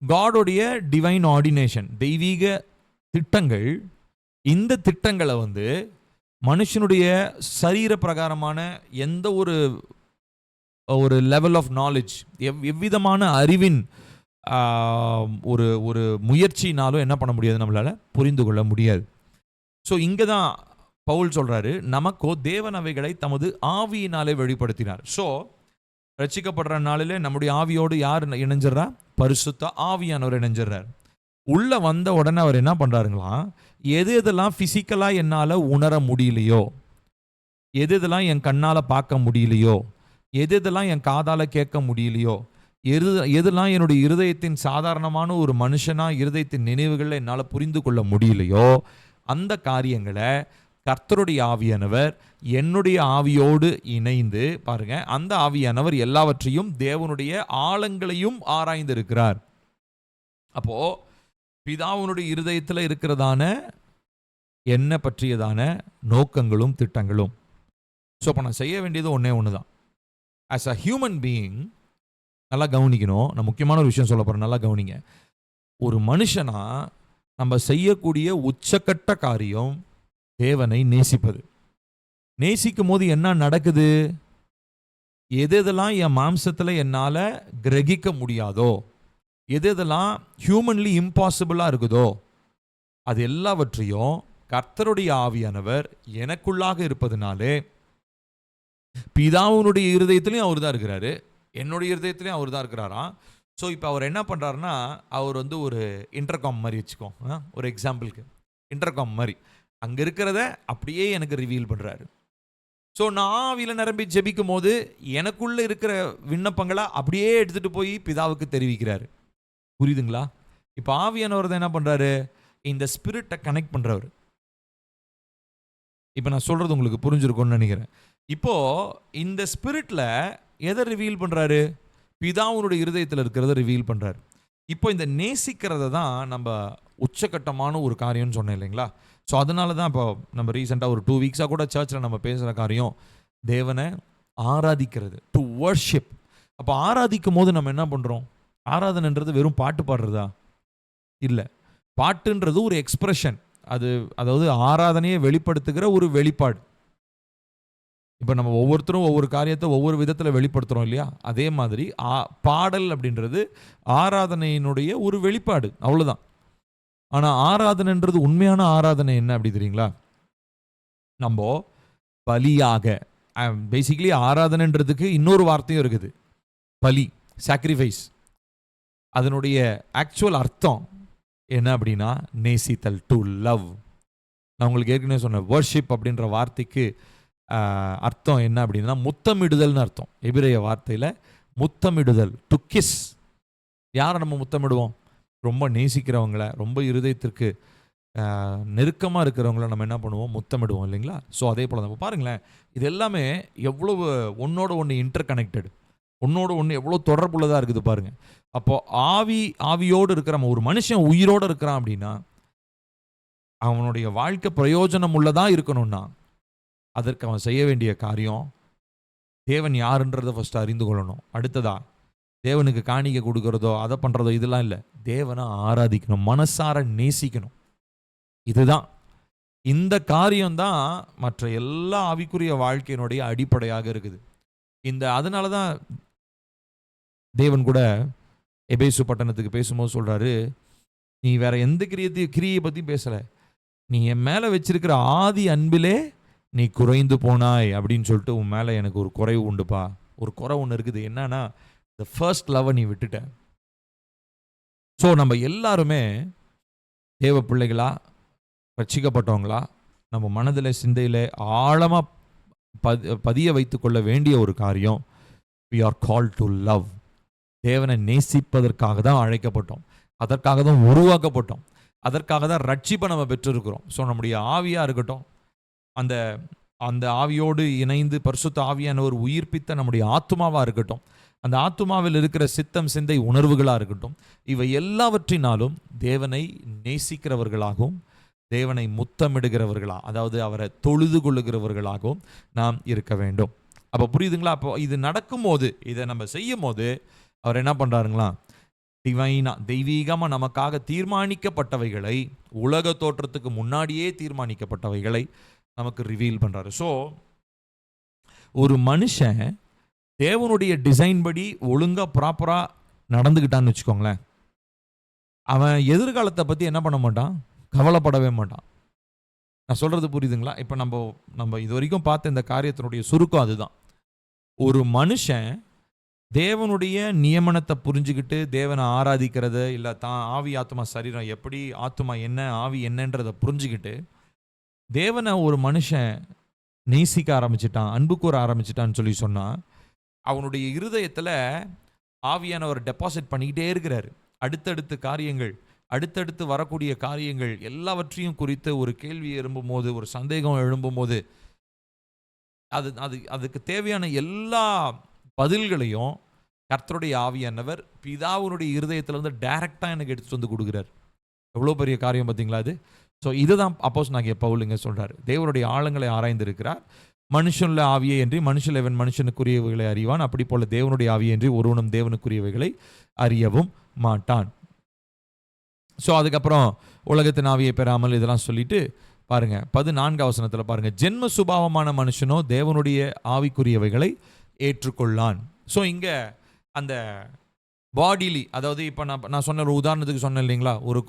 காடோடைய டிவைன் ஆர்டினேஷன், தெய்வீக திட்டங்கள், இந்த திட்டங்களை மனுஷனுடைய சரீர பிரகாரமான எந்த ஒரு லெவல் ஆஃப் நாலேஜ், எவ்விதமான அறிவின் ஒரு முயற்சினாலும் என்ன பண்ண முடியாது, நம்மளால் புரிந்து கொள்ள முடியாது. ஸோ இங்கே தான் பவுல் சொல்கிறாரு, நமக்கோ தேவன் அவைகளை தமது ஆவியினாலே வெளிப்படுத்தினார். ஸோ ரட்சிக்கப்படுற நாளிலே நம்முடைய ஆவியோடு யார் இணைஞ்சிடறா? பரிசுத்த ஆவியானவர் இணைஞ்சிடறார். உள்ளே வந்த உடனே அவர் என்ன பண்ணுறாருங்களாம், எது எதெல்லாம் ஃபிசிக்கலாக என்னால் உணர முடியலையோ, எது எதெல்லாம் என் கண்ணால் பார்க்க முடியலையோ, எது எதெல்லாம் என் காதால் கேட்க முடியலையோ, எதெல்லாம் என்னுடைய இருதயத்தின் சாதாரணமான ஒரு மனுஷனாக இருதயத்தின் நினைவுகளில் என்னால் புரிந்து கொள்ள முடியலையோ, அந்த காரியங்களை கர்த்தருடைய ஆவியானவர் என்னுடைய ஆவியோடு இணைந்து பாருங்க, அந்த ஆவியானவர் எல்லாவற்றையும் தேவனுடைய ஆழங்களையும் ஆராய்ந்திருக்கிறார். அப்போ பிதாவுனுடைய இருதயத்தில் இருக்கிறதான என்ன பற்றியதான நோக்கங்களும் திட்டங்களும். ஸோ அப்போ நான் செய்ய வேண்டியது ஒன்று தான். ஆஸ் அ ஹியூமன் பீயிங் நல்லா கவனிக்கணும். நான் முக்கியமான ஒரு விஷயம் சொல்ல போகிறேன், நல்லா கவனிங்க. ஒரு மனுஷனா நம்ம செய்யக்கூடிய உச்சக்கட்ட காரியம் தேவனை நேசிப்பது. நேசிக்கும் போது என்ன நடக்குது? எதெல்லாம் என் மாம்சத்தில் என்னால் கிரகிக்க முடியாதோ, எதெல்லாம் ஹியூமன்லி இம்பாசிபிளாக இருக்குதோ, அது எல்லாவற்றையும் கர்த்தருடைய ஆவியானவர் எனக்குள்ளாக இருப்பதுனாலே, பிதாவுனுடைய இருதயத்திலையும் அவர் தான் இருக்கிறாரு, என்னுடைய இருதயத்திலையும் அவர் தான் இருக்கிறாராம். ஸோ இப்போ அவர் என்ன பண்ணுறாருன்னா, அவர் ஒரு இன்டர்காம் மாதிரி வச்சுக்கோ, ஒரு எக்ஸாம்பிளுக்கு இன்டர்காம் மாதிரி அங்கே இருக்கிறத அப்படியே எனக்கு ரிவீல் பண்ணுறாரு. ஸோ நான் ஆவியில் நிரம்பி ஜெபிக்கும் போது எனக்குள்ளே இருக்கிற விண்ணப்பங்களை அப்படியே எடுத்துகிட்டு போய் பிதாவுக்கு தெரிவிக்கிறாரு. புரியுதுங்களா? இப்போ ஆவியானவர் தான் என்ன பண்ணுறாரு, இந்த ஸ்பிரிட்டை கனெக்ட் பண்ணுறவர். இப்போ நான் சொல்கிறது உங்களுக்கு புரிஞ்சிருக்கும்னு நினைக்கிறேன். இப்போது இந்த ஸ்பிரிட்டில் எதை ரிவீல் பண்ணுறாரு? பிதாவுனுடைய இருதயத்தில் இருக்கிறத ரிவீல் பண்ணுறாரு. இப்போ இந்த நேசிக்கிறத தான் நம்ம உச்சகட்டமான ஒரு காரியம்னு சொன்னேன் இல்லைங்களா? ஸோ அதனால தான் இப்போ நம்ம ரீசெண்டாக ஒரு 2 வீக்ஸாக கூட சர்ச்சில் நம்ம பேசுகிற காரியம் தேவனை ஆராதிக்கிறது, டு வர்ஷிப். அப்போ ஆராதிக்கும் போது நம்ம என்ன பண்ணுறோம்? ஆராதனைன்றது வெறும் பாட்டு பாடுறதா? இல்லை, பாட்டுன்றது ஒரு எக்ஸ்பிரஷன். அதாவது ஆராதனையை வெளிப்படுத்துகிற ஒரு வெளிப்பாடு. இப்போ நம்ம ஒவ்வொருத்தரும் ஒவ்வொரு காரியத்தை ஒவ்வொரு விதத்தில் வெளிப்படுத்துகிறோம் இல்லையா? அதே மாதிரி பாடல் அப்படின்றது ஆராதனையினுடைய ஒரு வெளிப்பாடு, அவ்வளோதான். ஆனால் ஆராதனைன்றது உண்மையான ஆராதனை என்ன அப்படி தெரியுங்களா? நம்ம பலியாக, பேசிக்கலி ஆராதனைன்றதுக்கு இன்னொரு வார்த்தையும் இருக்குது, பலி, சாக்ரிஃபைஸ். அதனுடைய ஆக்சுவல் அர்த்தம் என்ன அப்படின்னா நேசித்தல், டு லவ். நான் உங்களுக்கு ஏற்கனவே சொன்னேன், வர்ஷிப் அப்படின்ற வார்த்தைக்கு அர்த்தம் என்ன அப்படின்னா முத்தமிடுதல்னு அர்த்தம். எபிரேய வார்த்தையில் முத்தமிடுதல், டு கிஸ். யாரை நம்ம முத்தமிடுவோம்? ரொம்ப நேசிக்கிறவங்கள, ரொம்ப இருதயத்திற்கு நெருக்கமாக இருக்கிறவங்கள நம்ம என்ன பண்ணுவோம்? முத்தமிடுவோம் இல்லைங்களா? ஸோ அதே போல் நம்ம பாருங்களேன், இது எல்லாமே எவ்வளவு ஒன்னோட ஒன்று இன்டர் கனெக்டட், ஒன்னோட ஒன்று எவ்வளோ தொடர்புள்ளதாக இருக்குது பாருங்கள். அப்போது ஆவியோடு இருக்கிற ஒரு மனுஷன் உயிரோடு இருக்கிறான் அப்படின்னா அவனுடைய வாழ்க்கை பிரயோஜனம் உள்ளதாக இருக்கணும்னா அதற்கு அவன் செய்ய வேண்டிய காரியம் தேவன் யாருன்றதை ஃபஸ்ட்டு அறிந்து கொள்ளணும். அடுத்ததா தேவனுக்கு காணிக்கை கொடுக்கறதோ அதை பண்ணுறதோ இதெல்லாம் இல்லை, தேவனை ஆராதிக்கணும், மனசார நேசிக்கணும். இதுதான், இந்த காரியம்தான் மற்ற எல்லா ஆவிக்குரிய வாழ்க்கையினுடைய அடிப்படையாக இருக்குது. அதனால தான் தேவன் கூட எபேசு பட்டணத்துக்கு பேசும்போது சொல்கிறாரு, நீ வேற எந்த கிரியை பற்றி பேசலை, நீ என் மேலே வச்சிருக்கிற ஆதி அன்பிலே நீ குறைந்து போனாய் அப்படின்னு சொல்லிட்டு உன் மேலே எனக்கு ஒரு குறைவு உண்டுப்பா. ஒரு குறை ஒன்று இருக்குது, என்னன்னா த ஃபர்ஸ்ட் லவ்வை நீ விட்டுட்ட. ஸோ நம்ம எல்லாருமே தேவ பிள்ளைகளா, ரட்சிக்கப்பட்டவங்களா, நம்ம மனதில் சிந்தையில் ஆழமாக பதிய வைத்து கொள்ள வேண்டிய ஒரு காரியம், we are called to love. தேவனை நேசிப்பதற்காக தான் அழைக்கப்பட்டோம், அதற்காக தான் உருவாக்கப்பட்டோம், அதற்காக தான் ரட்சிப்பை நம்ம பெற்றிருக்கிறோம். ஸோ நம்முடைய ஆவியாக இருக்கட்டும், அந்த அந்த ஆவியோடு இணைந்து பரிசுத்த ஆவியானவர் உயிர்ப்பித்த நம்முடைய ஆத்துமாவாக இருக்கட்டும், அந்த ஆத்துமாவில் இருக்கிற சித்தம், சிந்தை, உணர்வுகளாக இருக்கட்டும், இவை எல்லாவற்றினாலும் தேவனை நேசிக்கிறவர்களாகவும் தேவனை முத்தமிடுகிறவர்களா, அதாவது அவரை தொழுது கொள்ளுகிறவர்களாகவும் நாம் இருக்க வேண்டும். அப்போ புரியுதுங்களா? அப்போ இது நடக்கும்போது, இதை நம்ம செய்யும் போது அவர் என்ன பண்ணுறாருங்களா, தெய்வீகமாக நமக்காக தீர்மானிக்கப்பட்டவைகளை, உலக தோற்றத்துக்கு முன்னாடியே தீர்மானிக்கப்பட்டவைகளை நமக்கு ரிவீல் பண்ணுறாரு. ஸோ ஒரு மனுஷன் தேவனுடைய டிசைன் படி ஒழுங்காக ப்ராப்பராக நடந்துக்கிட்டான்னு வச்சுக்கோங்களேன், அவன் எதிர்காலத்தை பற்றி என்ன பண்ண மாட்டான், கவலைப்படவே மாட்டான். நான் சொல்கிறது புரியுதுங்களா? இப்போ நம்ம இது வரைக்கும் பார்த்த இந்த காரியத்தினுடைய சுருக்கம் அதுதான். ஒரு மனுஷன் தேவனுடைய நியமனத்தை புரிஞ்சுக்கிட்டு தேவனை ஆராதிக்கிறது, இல்லை தான் ஆவி ஆத்மா சரீரம் எப்படி, ஆத்மா என்ன ஆவி என்னன்றதை புரிஞ்சுக்கிட்டு தேவனை ஒரு மனுஷன் நேசிக்க ஆரம்பிச்சிட்டான், அன்பு கூற ஆரம்பிச்சிட்டான்னு சொல்லி சொன்னால், அவனுடைய இருதயத்தில் ஆவியானவர் டெபாசிட் பண்ணிக்கிட்டே இருக்கிறாரு. அடுத்தடுத்த காரியங்கள், அடுத்தடுத்து வரக்கூடிய காரியங்கள் எல்லாவற்றையும் குறித்து ஒரு கேள்வி எழும்பும்போது, ஒரு சந்தேகம் எழும்பும்போது, அதுக்கு தேவையான எல்லா பதில்களையும் கர்த்தருடைய ஆவியானவர் பிதாவுடைய இருதயத்திலிருந்து டைரக்டாக எனக்கு எடுத்துட்டு வந்து கொடுக்குறார். எவ்வளோ பெரிய காரியம் பார்த்தீங்களா அது? ஸோ இதுதான் அப்போஸ்தலனாகிய பவுலுங்க சொல்கிறார், தேவனுடைய ஆழங்களை ஆராய்ந்திருக்கிறார். மனுஷனுள்ள ஆவியே என்று மனுஷன் எவன் மனுஷனுக்குரியவைகளை அறிவான், அப்படி போல தேவனுடைய ஆவியே என்று ஒருவனும் தேவனுக்குரியவைகளை அறியவும் மாட்டான். ஸோ அதுக்கப்புறம் உலகத்தின் ஆவியை பெறாமல் இதெல்லாம் சொல்லிட்டு பாருங்க, 14 வசனத்தில் பாருங்க, ஜென்ம சுபாவமான மனுஷனோ தேவனுடைய ஆவிக்குரியவைகளை ஏற்றுக்கொள்ளான். ஸோ இங்கே அந்த பாடிலி, அதாவது இப்போ நான் சொன்ன ஒரு உதாரணத்துக்கு சொன்னேன் இல்லைங்களா, ஒரு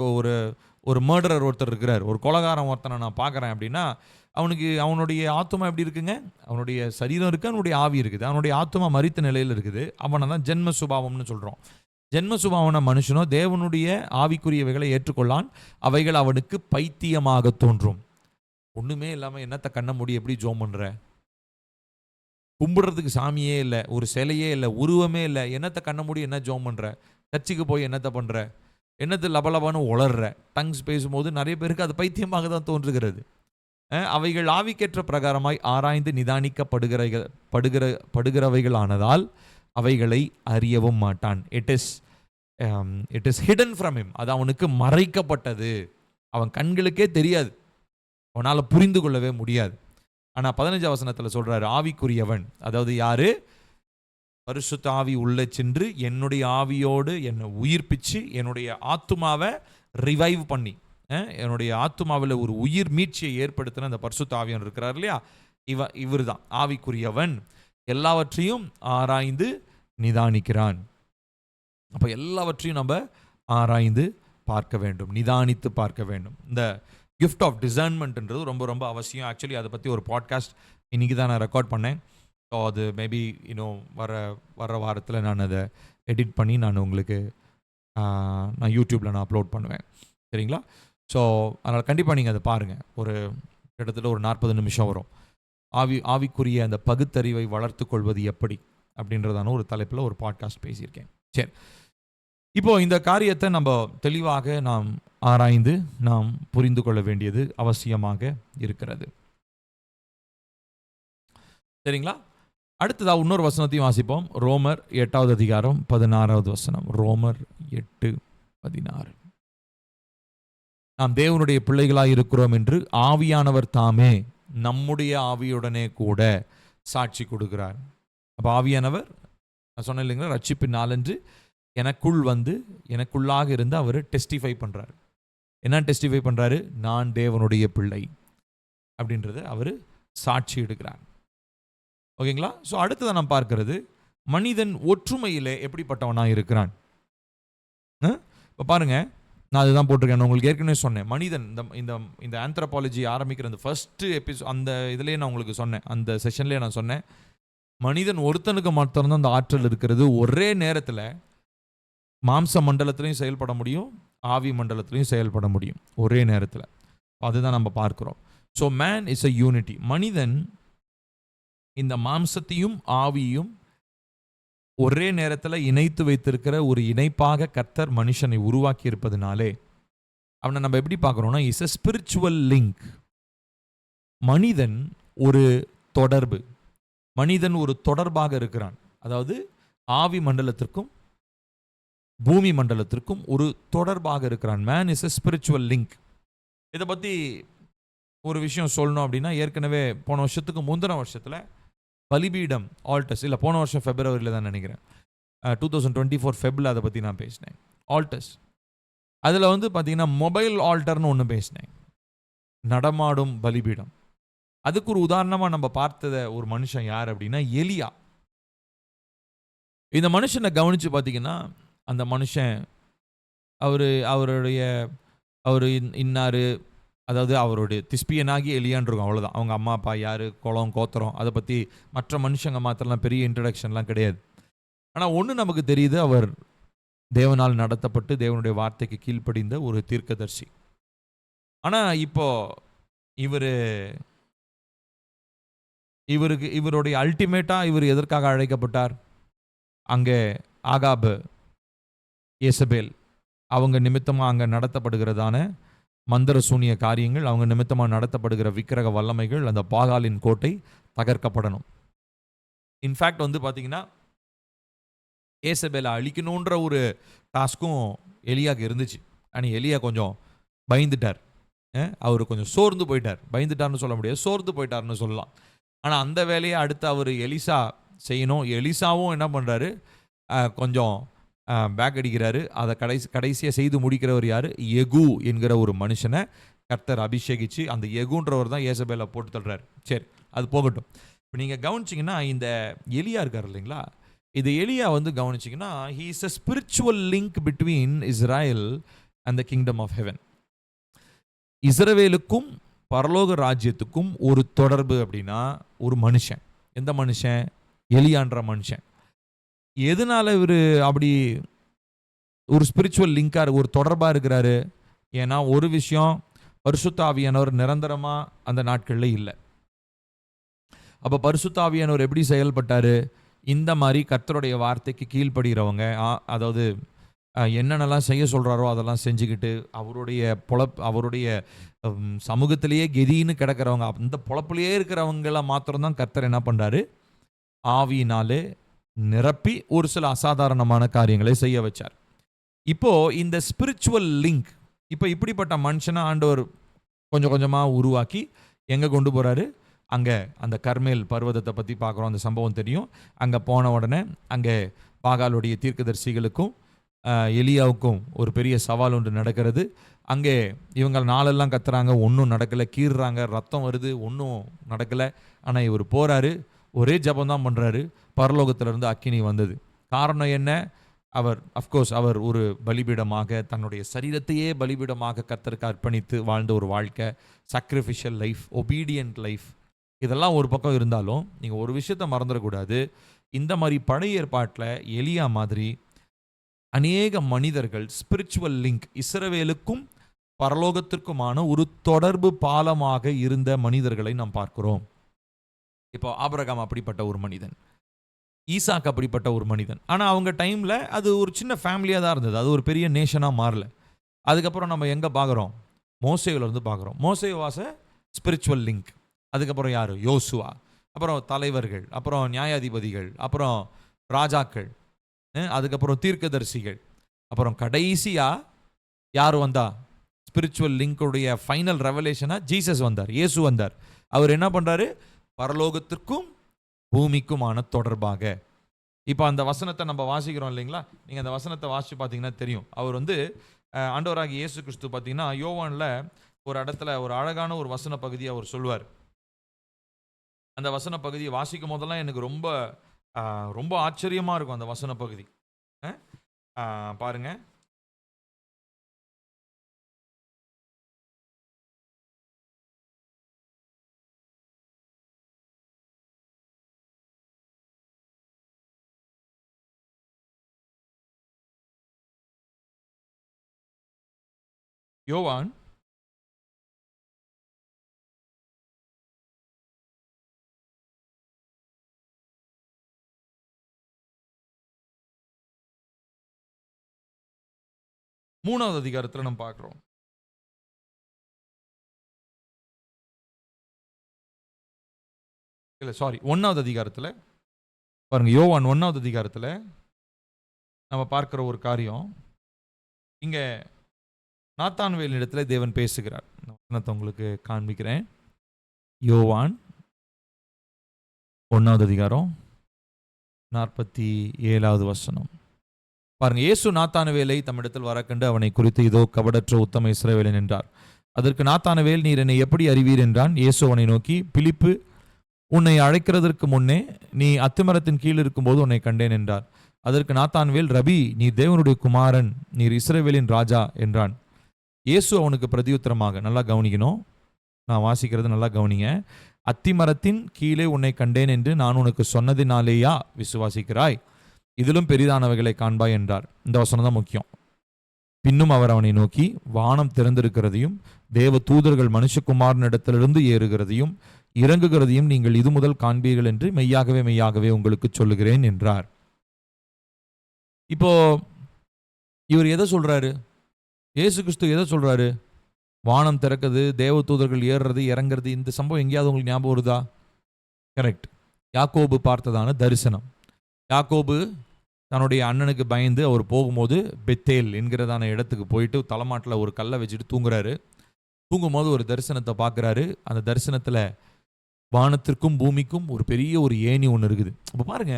ஒரு மர்டரர் ஒருத்தர் இருக்கிறார், ஒரு கொலைகாரம் ஒருத்தனை நான் பார்க்குறேன் அப்படின்னா, அவனுடைய ஆத்மா எப்படி இருக்குங்க, அவனுடைய சரீரம் இருக்குது, அவனுடைய ஆவி இருக்குது, அவனுடைய ஆத்மா மரித்த நிலையில் இருக்குது. அவனை தான் ஜென்ம சுபாவம்னு சொல்கிறோம். ஜென்ம சுபாவன மனுஷனோ தேவனுடைய ஆவிக்குரியவைகளை ஏற்றுக்கொள்ளான், அவைகள் அவனுக்கு பைத்தியமாக தோன்றும். ஒன்றுமே இல்லாமல் என்னத்தை கண்ண மூடி எப்படி ஜோம் பண்ணுற, கும்பிடுறதுக்கு சாமியே இல்லை, ஒரு சிலையே இல்லை, உருவமே இல்லை, என்னத்தை கண்ண மூடி என்ன ஜோம் பண்ணுற, சர்ச்சுக்கு போய் என்னத்தை பண்ணுற, என்னத்தை லபலபான்னு உளர்ற, டங்ஸ் பேசும்போது நிறைய பேருக்கு அது பைத்தியமாக தான் தோன்றுகிறது. அவைகள் ஆவிக்கேற்ற பிரகாரமாய் ஆராய்ந்து நிதானிக்கப்படுகிறவைகளானதால் அவைகளை அறியவும் மாட்டான். It is hidden from him, அது அவனுக்கு மறைக்கப்பட்டது, அவன் கண்களுக்கே தெரியாது, அவனால் புரிந்து கொள்ளவே முடியாது. ஆனால் 15 வசனத்தில் சொல்கிறாரு, ஆவிக்குரியவன், அதாவது யாரு, பரிசுத்த ஆவி உள்ளே சென்று என்னுடைய ஆவியோடு என்னை உயிர்ப்பிச்சு என்னுடைய ஆத்துமாவை ரிவைவ் பண்ணி, என்னுடைய ஆத்துமாவில் ஒரு உயிர் மீட்சியை ஏற்படுத்தின அந்த பரிசுத்த ஆவியான் இருக்கிறார் இல்லையா, இவர் தான் ஆவிக்குரியவன், எல்லாவற்றையும் ஆராய்ந்து நிதானிக்கிறான். அப்போ எல்லாவற்றையும் நம்ம ஆராய்ந்து பார்க்க வேண்டும், நிதானித்து பார்க்க வேண்டும். இந்த கிஃப்ட் ஆஃப் டிசர்ன்மெண்ட்ன்றது ரொம்ப ரொம்ப அவசியம். ஆக்சுவலி அதை பற்றி ஒரு பாட்காஸ்ட் இன்றைக்கி தான் நான் ரெக்கார்ட் பண்ணேன். ஸோ அது மேபி வர வாரத்தில் நான் அதை எடிட் பண்ணி நான் உங்களுக்கு நான் யூடியூப்பில் நான் அப்லோட் பண்ணுவேன், சரிங்களா? ஸோ அதனால் கண்டிப்பாக நீங்கள் அதை பாருங்கள். கிட்டத்தட்ட ஒரு 40 நிமிஷம் வரும். ஆவிக்குரிய அந்த பகுத்தறிவை வளர்த்து கொள்வது எப்படி அப்படின்றதான ஒரு தலைப்பில் ஒரு பாட்காஸ்ட் பேசியிருக்கேன். சரி, இப்போது இந்த காரியத்தை நம்ம தெளிவாக நாம் ஆராய்ந்து நாம் புரிந்து கொள்ள வேண்டியது அவசியமாக இருக்கிறது, சரிங்களா? அடுத்ததாக இன்னொரு வசனத்தையும் வாசிப்போம். ரோமர் 8வது அதிகாரம் 16வது வசனம். ரோமர் 8:16. நாம் தேவனுடைய பிள்ளைகளாய் இருக்கிறோம் என்று ஆவியானவர் தாமே நம்முடைய ஆவியுடனே கூட சாட்சி கொடுக்கிறார். அப்போ ஆவியானவர், நான் சொன்னேன் இல்லைங்களா, ரட்சிப்பின் நாளன்று எனக்குள் வந்து எனக்குள்ளாக இருந்து அவர் டெஸ்டிஃபை பண்ணுறாரு. என்ன டெஸ்டிஃபை பண்ணுறாரு? நான் தேவனுடைய பிள்ளை அப்படின்றத அவர் சாட்சி எடுக்கிறார். ஓகேங்களா? ஸோ அடுத்ததை நாம் பார்க்கிறது, மனிதன் ஒற்றுமையிலே எப்படிப்பட்டவனாக இருக்கிறான். இப்போ பாருங்க, நான் அதுதான் போட்டிருக்கேன். நான் உங்களுக்கு ஏற்கனவே சொன்னேன். மனிதன் இந்த இந்த இந்த ஆந்த்ரோபாலஜி ஆரம்பிக்கிற அந்த ஃபர்ஸ்ட் அந்த இதுலேயே நான் உங்களுக்கு சொன்னேன், அந்த செஷன்லேயே நான் சொன்னேன், மனிதன் ஒருத்தனுக்கு மாத்திரம்தான் அந்த ஆற்றல் இருக்கிறது. ஒரே நேரத்தில் மாம்ச மண்டலத்திலையும் செயல்பட முடியும், ஆவி மண்டலத்திலையும் செயல்பட முடியும் ஒரே நேரத்தில். அதுதான் நம்ம பார்க்கிறோம். So man is a unity. மனிதன் இந்த மாம்சத்தையும் ஆவியும் ஒரே நேரத்தில் இணைத்து வைத்திருக்கிற ஒரு இணைப்பாக கர்த்தர் மனுஷனை உருவாக்கி இருப்பதனாலே அவனை நம்ம எப்படி பார்க்குறோம்னா இஸ் அ ஸ்பிரிச்சுவல் லிங்க். மனிதன் ஒரு தொடர்பு, மனிதன் ஒரு தொடர்பாக இருக்கிறான். அதாவது ஆவி மண்டலத்திற்கும் பூமி மண்டலத்திற்கும் ஒரு தொடர்பாக இருக்கிறான். Man is a spiritual link. இதை பற்றி ஒரு விஷயம் சொல்லணும் அப்படின்னா, ஏற்கனவே போன வருஷத்துக்கு முந்தின வருஷத்தில் பலிபீடம் ஆல்டர்ஸ், இல்லை போன வருஷம் ஃபெப்ரவரியில் தான் நினைக்கிறேன், 2024 ஃபெப்ரில் அதை பற்றி நான் பேசினேன். ஆல்டர்ஸ் அதில் வந்து பார்த்தீங்கன்னா மொபைல் ஆல்டர்னு ஒன்று பேசினேன், நடமாடும் பலிபீடம். அதுக்கு ஒரு உதாரணமாக நம்ம பார்த்தத ஒரு மனுஷன் யார் அப்படின்னா எலியா. இந்த மனுஷனை கவனித்து பார்த்தீங்கன்னா, அந்த மனுஷன் அவர் இன்னார், அதாவது அவருடைய திஸ்பியனாகி எலியான் இருக்கும், அவ்வளோதான். அவங்க அம்மா அப்பா யார், குளம் கோத்திரம், அதை பற்றி மற்ற மனுஷங்க மாத்திரலாம் பெரிய இன்ட்ரடக்ஷன்லாம் கிடையாது. ஆனால் ஒன்று நமக்கு தெரியுது, அவர் தேவனால் நடத்தப்பட்டு தேவனுடைய வார்த்தைக்கு கீழ்ப்படிந்த ஒரு தீர்க்கதரிசி. ஆனால் இப்போ இவருடைய அல்டிமேட்டாக இவர் எதற்காக அழைக்கப்பட்டார்? அங்கே ஆகாபு, ஏசபேல் அவங்க நிமித்தமாக அங்கே நடத்தப்படுகிறதான மந்திர சூனிய காரியங்கள், அவங்க நிமித்தமாக நடத்தப்படுகிற விக்கிரக வல்லமைகள், அந்த பாகாலின் கோட்டை தகர்க்கப்படணும். இன்ஃபேக்ட் வந்து பார்த்தீங்கன்னா ஏசபேலை அழிக்கணுன்ற ஒரு டாஸ்க்கும் எலியாவுக்கு இருந்துச்சு. ஆனால் எலியா கொஞ்சம் பயந்துட்டார். அவர் கொஞ்சம் சோர்ந்து போயிட்டார். பயந்துட்டார்னு சொல்ல முடியாது, சோர்ந்து போயிட்டார்னு சொல்லலாம். ஆனால் அந்த வேலையை அடுத்து அவர் எலிசா செய்யணும். எலிசாவும் என்ன பண்ணுறாரு, கொஞ்சம் பேக் அடிக்கிறாரு. அதை கடைசியாக செய்து முடிக்கிறவர் யார்? எகு என்கிற ஒரு மனுஷனை கர்த்தர் அபிஷேகிச்சு, அந்த எகுன்றவர் தான் ஏசபேலை போட்டு தள்ளுறாரு. சரி, அது போகட்டும். இப்போ நீங்கள் கவனிச்சிங்கன்னா இந்த எலியா இருக்கார் இல்லைங்களா, இது எலியா வந்து கவனிச்சிங்கன்னா he is a spiritual link between Israel and the kingdom of heaven. இஸ்ரவேலுக்கும் பரலோக ராஜ்யத்துக்கும் ஒரு தொடர்பு அப்படின்னா ஒரு மனுஷன். எந்த மனுஷன்? எலியான்ற மனுஷன். எதனால இவர் அப்படி ஒரு ஸ்பிரிச்சுவல் லிங்காக ஒரு தொடர்பாக இருக்கிறாரு? ஏன்னா ஒரு விஷயம், பரிசுத்த ஆவியானவர் நிரந்தரமாக அந்த நாட்களில் இல்லை. அப்போ பரிசுத்த ஆவியானவர் எப்படி செயல்பட்டார்? இந்த மாதிரி கர்த்தருடைய வார்த்தைக்கு கீழ்ப்படுகிறவங்க, அதாவது என்னென்னலாம் செய்ய சொல்கிறாரோ அதெல்லாம் செஞ்சுக்கிட்டு அவருடைய சமூகத்திலேயே கெதின்னு கிடக்கிறவங்க, அந்த பொழப்புலையே இருக்கிறவங்கள மாத்திரம்தான் கர்த்தர் என்ன பண்ணுறாரு? ஆவியினாலே நிரப்பி ஒரு சில அசாதாரணமான காரியங்களை செய்ய வச்சார். இப்போ இந்த ஸ்பிரிச்சுவல் லிங்க், இப்போ இப்படிப்பட்ட மனுஷனை ஆண்டவர் கொஞ்சம் கொஞ்சமாக உருவாக்கி எங்கே கொண்டு போகிறாரு? அங்கே அந்த கர்மேல் பர்வதத்தை பற்றி பார்க்குறோம், அந்த சம்பவம் தெரியும். அங்கே போன உடனே அங்கே பாகாலுடைய தீர்க்கதரிசிகளுக்கும் எலியாவுக்கும் ஒரு பெரிய சவால் ஒன்று நடக்கிறது. அங்கே இவங்க நாளெல்லாம் கத்துறாங்க, ஒன்றும் நடக்கலை, கீறுறாங்க, ரத்தம் வருது, ஒன்றும் நடக்கலை. ஆனால் இவர் போகிறாரு, ஒரே ஜபம் பண்ணுறாரு, பரலோகத்திலிருந்து அக்கினி வந்தது. காரணம் என்ன? அவர் ஒரு பலிபீடமாக தன்னுடைய சரீரத்தையே பலிபீடமாக கர்த்தருக்கு அர்ப்பணித்து வாழ்ந்த ஒரு வாழ்க்கை, சாக்ரிஃபிஷியல் லைஃப், ஒபீடியன்ட் லைஃப். இதெல்லாம் ஒரு பக்கம் இருந்தாலும் நீங்கள் ஒரு விஷயத்தை மறந்துடக்கூடாது. இந்த மாதிரி பழைய ஏற்பாட்டில் எலியா மாதிரி அநேக மனிதர்கள் ஸ்பிரிச்சுவல் லிங்க், இஸ்ரவேலுக்கும் பரலோகத்திற்குமான ஒரு தொடர்பு பாலமாக இருந்த மனிதர்களை நாம் பார்க்கிறோம். இப்போ ஆபிரகாம் அப்படிப்பட்ட ஒரு மனிதன், ஈசாக் அப்படிப்பட்ட ஒரு மனிதன். ஆனால் அவங்க டைமில் அது ஒரு சின்ன ஃபேமிலியாக தான் இருந்தது, அது ஒரு பெரிய நேஷனாக மாறல. அதுக்கப்புறம் நம்ம எங்கே பார்க்குறோம்? மோசேவிலேருந்து பார்க்குறோம். மோசே வாஸ் அ ஸ்பிரிச்சுவல் லிங்க். அதுக்கப்புறம் யார்? யோசுவா. அப்புறம் தலைவர்கள், அப்புறம் நியாயாதிபதிகள், அப்புறம் ராஜாக்கள், அதுக்கப்புறம் தீர்க்கதரிசிகள், அப்புறம் கடைசியாக யார் வந்தா? ஸ்பிரிச்சுவல் லிங்குடைய ஃபைனல் ரெவலேஷனாக ஜீசஸ் வந்தார், இயேசு வந்தார். அவர் என்ன பண்ணுறாரு? பரலோகத்திற்கும் பூமிக்குமான தொடர்பாக. இப்போ அந்த வசனத்தை நம்ம வாசிக்கிறோம் இல்லைங்களா? நீங்கள் அந்த வசனத்தை வாசித்து பார்த்தீங்கன்னா தெரியும். அவர் வந்து ஆண்டவராகி இயேசு கிறிஸ்து பார்த்தீங்கன்னா யோவானில் ஒரு இடத்துல ஒரு அழகான ஒரு வசன பகுதியை அவர் சொல்வார். அந்த வசன பகுதியை வாசிக்கும் போதெல்லாம் எனக்கு ரொம்ப ரொம்ப ஆச்சரியமாக இருக்கும் அந்த வசன பகுதி. பாருங்க, யோவான் 3வது அதிகாரத்துல நம்ம பார்க்கிறோம். இல்ல சாரி 1வது அதிகாரத்துல பாருங்க, யோவான் 1வது அதிகாரத்துல நம்ம பார்க்கிற ஒரு காரியம். இங்க நாத்தான்வேல் இடத்துல தேவன் பேசுகிறார். நான் உங்களுக்கு காண்பிக்கிறேன். யோவான் 1வது அதிகாரம் 47வது வசனம் பாருங்க. இயேசு நாத்தானவேலை தம்மிடத்தில் வரக்கண்டு அவனை குறித்து, இதோ கபடற்ற உத்தம இஸ்ரவேலன் என்றார். அதற்கு நாத்தானவேல், நீர் என்னை எப்படி அறிவீர் என்றான். இயேசு அவனை நோக்கி, பிலிப்பு உன்னை அழைக்கிறதற்கு முன்னே நீ அத்திமரத்தின் கீழ் இருக்கும்போது உன்னை கண்டேன் என்றார். அதற்கு நாத்தான்வேல், ரபி, நீர் தேவனுடைய குமாரன், நீர் இஸ்ரவேலின் ராஜா என்றான். இயேசு அவனுக்கு பிரதியுத்தரமாக, நல்லா கவனிக்கணும், நான் வாசிக்கிறது நல்லா கவனிங்க. அத்திமரத்தின் கீழே உன்னை கண்டேன் என்று நான் உனக்கு சொன்னதினாலேயா விசுவாசிக்கிறாய்? இதிலும் பெரிதானவைகளை காண்பாய் என்றார். இந்த வசனம் தான் முக்கியம். பின்னும் அவர் அவனை நோக்கி, வானம் திறந்திருக்கிறதையும் தேவ தூதர்கள் மனுஷகுமாரனிடத்திலிருந்து ஏறுகிறதையும் இறங்குகிறதையும் நீங்கள் இது முதல் காண்பீர்கள் என்று மெய்யாகவே மெய்யாகவே உங்களுக்கு சொல்லுகிறேன் என்றார். இப்போ இவர் எதை சொல்றாரு? இயேசு கிறிஸ்து எதை சொல்றாரு? வானம் திறக்குது, தேவ தூதர்கள் ஏறுறது இறங்குறது. இந்த சம்பவம் எங்கேயாவது உங்களுக்கு ஞாபகம் வருதா? கரெக்ட். யாக்கோபு பார்த்ததான தரிசனம். யாக்கோபு தன்னுடைய அண்ணனுக்கு பயந்து அவர் போகும்போது பெத்தேல் என்கிறதான இடத்துக்கு போயிட்டு தலைமாட்டில் ஒரு கல்லை வச்சுட்டு தூங்குறாரு. தூங்கும்போது ஒரு தரிசனத்தை பார்க்குறாரு. அந்த தரிசனத்தில் வானத்திற்கும் பூமிக்கும் ஒரு பெரிய ஒரு ஏணி ஒன்று இருக்குது. அப்போ பாருங்க,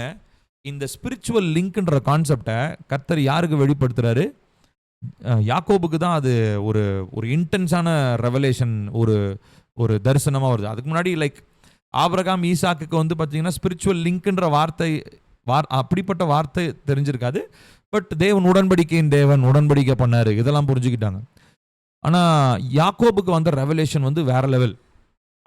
இந்த ஸ்பிரிச்சுவல் லிங்க்ன்ற கான்செப்டை கர்த்தர் யாருக்கு வெளிப்படுத்துறாரு? யாக்கோபுக்கு தான் அது ஒரு ஒரு இன்டென்ஸான ரெவலேஷன், ஒரு தரிசனமாக வருது. அதுக்கு முன்னாடி லைக் ஆபிரகாம் ஈசாக்குக்கு பார்த்தீங்கன்னா ஸ்பிரிச்சுவல் லிங்க்ன்ற வார்த்தை அப்படிப்பட்ட வார்த்தை தெரிஞ்சிருக்காது. பட் தேவன் உடன்படிக்கையின் தேவன் உடன்படிக்கை பண்ணாரு, இதெல்லாம் புரிஞ்சுக்கிட்டாங்க. ஆனால் யாக்கோபுக்கு வந்த ரெவலேஷன் வேற லெவல்.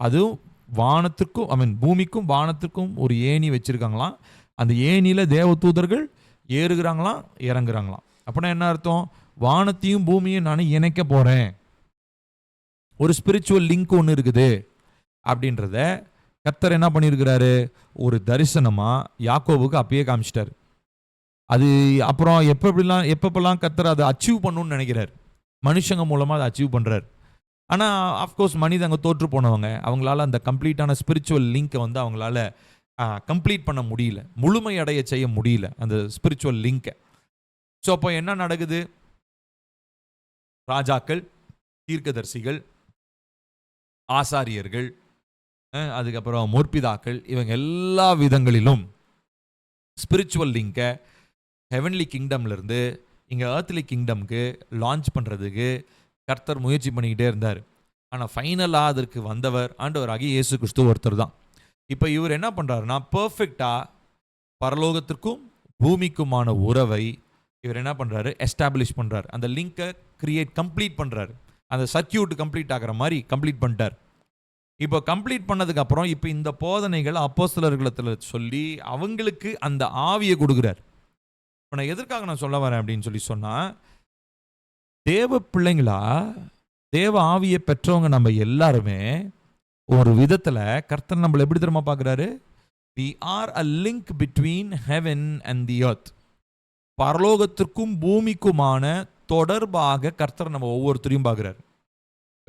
அதுவும் வானத்திற்கும் பூமிக்கும் வானத்திற்கும் ஒரு ஏணி வச்சிருக்காங்களாம். அந்த ஏணியில் தேவ தூதர்கள் ஏறுகிறாங்களாம் இறங்குறாங்களாம். அப்படின்னா என்ன அர்த்தம்? வானத்தையும் பூமியும் நான் இணைக்க போறேன், ஒரு ஸ்பிரிச்சுவல் லிங்க் ஒன்று இருக்குது அப்படின்றத கர்த்தர் என்ன பண்ணியிருக்கிறாரு? ஒரு யாக்கோபுக்கு அப்பயே காமிச்சிட்டாரு. அது அப்புறம் எப்பப்பெல்லாம் கர்த்தர் அதை அச்சீவ் பண்ணணும்னு நினைக்கிறார், மனுஷங்க மூலமாக அதை அச்சீவ் பண்ணுறாரு. ஆனால் ஆஃப்கோர்ஸ் மனிதங்க தோற்று போனவங்க, அவங்களால அந்த கம்ப்ளீட்டான ஸ்பிரிச்சுவல் லிங்கை அவங்களால கம்ப்ளீட் பண்ண முடியல, முழுமையடைய செய்ய முடியல அந்த ஸ்பிரிச்சுவல் லிங்கை. ஸோ அப்போ என்ன நடக்குது? ராஜாக்கள், தீர்க்கதரிசிகள், ஆசாரியர்கள், அதுக்கப்புறம் முற்பிதாக்கள், இவங்க எல்லா விதங்களிலும் ஸ்பிரிச்சுவல் லிங்கை ஹெவன்லி கிங்டம்லேருந்து இங்கே ஏர்த்லி கிங்டம்க்கு லான்ச் பண்ணுறதுக்கு கர்த்தர் முயற்சி பண்ணிக்கிட்டே இருந்தார். ஆனால் ஃபைனலாக அதற்கு வந்தவர் ஆண்டவராகி இயேசு கிறிஸ்து ஒருத்தர் தான். இப்போ இவர் என்ன பண்ணுறாருன்னா, பர்ஃபெக்டாக பரலோகத்திற்கும் பூமிக்குமான உறவை இவர் என்ன பண்ணுறாரு? எஸ்டாப்ளிஷ் பண்ணுறாரு. அந்த லிங்கை கம்ப்ளீட் பண்ணுறாரு. அந்த சர்க்கியூட் கம்ப்ளீட் ஆகிற மாதிரி கம்ப்ளீட் பண்ணிட்டார். இப்போ கம்ப்ளீட் பண்ணதுக்கப்புறம் இப்போ இந்த போதனைகள் அப்போஸ்தலர்களிடத்தில் சொல்லி அவங்களுக்கு அந்த ஆவியை கொடுக்குறார். இப்போ நான் எதற்காக நான் சொல்ல வரேன் அப்படின்னு சொன்னால், தேவ பிள்ளைங்களா தேவ ஆவியை பெற்றவங்க நம்ம எல்லாருமே ஒரு விதத்தில் கர்த்தர் நம்மளை எப்படி தெரியுமா பார்க்குறாரு? We are a link between heaven and the earth. பரலோகத்திற்கும் பூமிக்குமான தொடர்பாக கர்த்தர் நம்ம ஒவ்வொருத்தரையும் பார்க்குறாரு.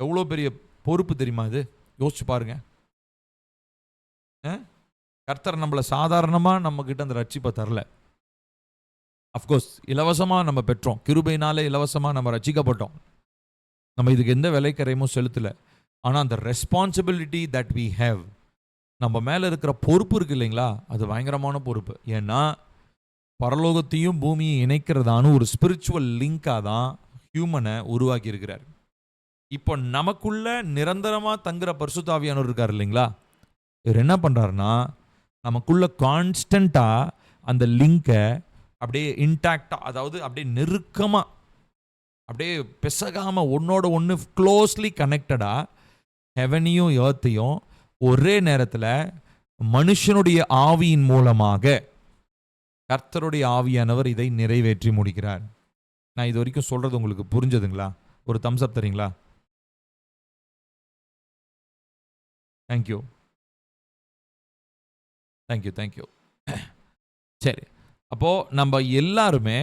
எவ்வளோ பெரிய பொறுப்பு தெரியுமா இது? யோசிச்சு பாருங்க. கர்த்தர் நம்மளை சாதாரணமாக நம்ம கிட்ட அந்த ரட்சிப்பை தரல. அஃப்கோர்ஸ் இலவசமாக நம்ம பெற்றோம், கிருபையினாலே இலவசமாக நம்ம ரட்சிக்கப்பட்டோம். நம்ம இதுக்கு எந்த விலைக்கரையும் செலுத்தலை. ஆனால் அந்த ரெஸ்பான்சிபிலிட்டி தட் வி ஹேவ், நம்ம மேலே இருக்கிற பொறுப்பு இருக்கு இல்லைங்களா, அது பயங்கரமான பொறுப்பு. ஏன்னா பரலோகத்தையும் பூமியை இணைக்கிறதான ஒரு ஸ்பிரிச்சுவல் லிங்காக தான் ஹியூமனை உருவாக்கி இருக்கிறார். இப்போ நமக்குள்ள நிரந்தரமாக தங்குற பரிசுத்த ஆவியானவர் இருக்கார் இல்லைங்களா, இவர் என்ன பண்ணுறாருன்னா நமக்குள்ள கான்ஸ்டண்ட்டாக அந்த லிங்கை அப்படியே இன்டாக்டாக, அதாவது அப்படியே நெருக்கமாக, அப்படியே பெசகாமல் ஒன்னோட ஒன்று க்ளோஸ்லி கனெக்டடாக ஹெவனையும் எர்த்தையும் ஒரே நேரத்தில் மனுஷனுடைய ஆவியின் மூலமாக கர்த்தருடைய ஆவியானவர் இதை நிறைவேற்றி முடிக்கிறார். நான் இது வரைக்கும் சொல்கிறது உங்களுக்கு புரிஞ்சதுங்களா? ஒரு தம்ஸ் அப் தரீங்களா? தேங்க்யூ. தேங்க்யூ. சரி, அப்போது நம்ம எல்லாருமே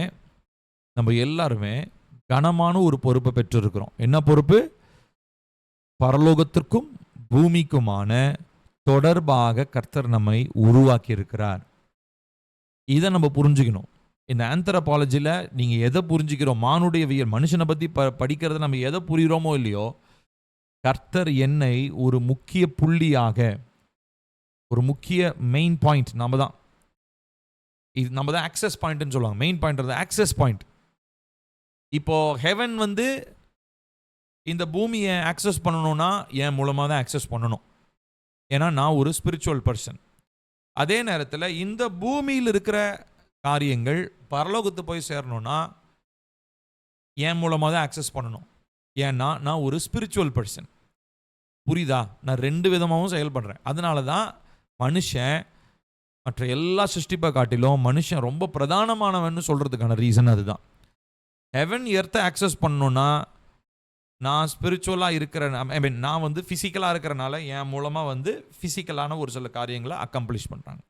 கனமான ஒரு பொறுப்பை பெற்றிருக்கிறோம். என்ன பொறுப்பு? பரலோகத்திற்கும் பூமிக்குமான தொடர்பாக கர்த்தர் நம்மை உருவாக்கி இருக்கிறார். இதை நம்ம புரிஞ்சுக்கணும். இந்த ஆந்த்ரோபாலஜியில் நீங்கள் எதை புரிஞ்சுக்கிறோம், மானுடையவியல், மனுஷனை பற்றி படிக்கிறத நம்ம எதை புரிகிறோமோ இல்லையோ, கர்த்தர் என்னை ஒரு முக்கிய புள்ளியாக, ஒரு முக்கிய மெயின் பாயிண்ட், நம்ம தான் ஆக்சஸ் பாயிண்ட்னு சொல்லுவாங்க. Main point access point. இப்போ ஹெவன் வந்து இந்த பூமியை ஆக்சஸ் பண்ணணும்னா என் மூலமாக தான் ஆக்சஸ் பண்ணணும். ஏன்னா நான் ஒரு ஸ்பிரிச்சுவல் பர்சன். அதே நேரத்தில் இந்த பூமியில் இருக்கிற காரியங்கள் பரலோகத்து போய் சேரணும்னா என் மூலமாக தான் ஆக்சஸ் பண்ணணும். ஏன்னா நான் ஒரு ஸ்பிரிச்சுவல் பர்சன். புரியுதா? நான் 2 விதமாகவும் செயல்படுறேன். அதனால தான் மனுஷன் மற்ற எல்லா சிருஷ்டிப்பை காட்டிலும் மனுஷன் ரொம்ப பிரதானமானவன்னு சொல்கிறதுக்கான ரீசன் அதுதான். ஹெவன் எர்த்தை ஆக்சஸ் பண்ணணுன்னா நான் ஸ்பிரிச்சுவலாக இருக்கிற, நான் வந்து ஃபிசிக்கலாக இருக்கிறனால என் மூலமாக வந்து ஃபிசிக்கலான ஒரு சில காரியங்களை அக்கம்ப்ளிஷ் பண்ணுறாங்க.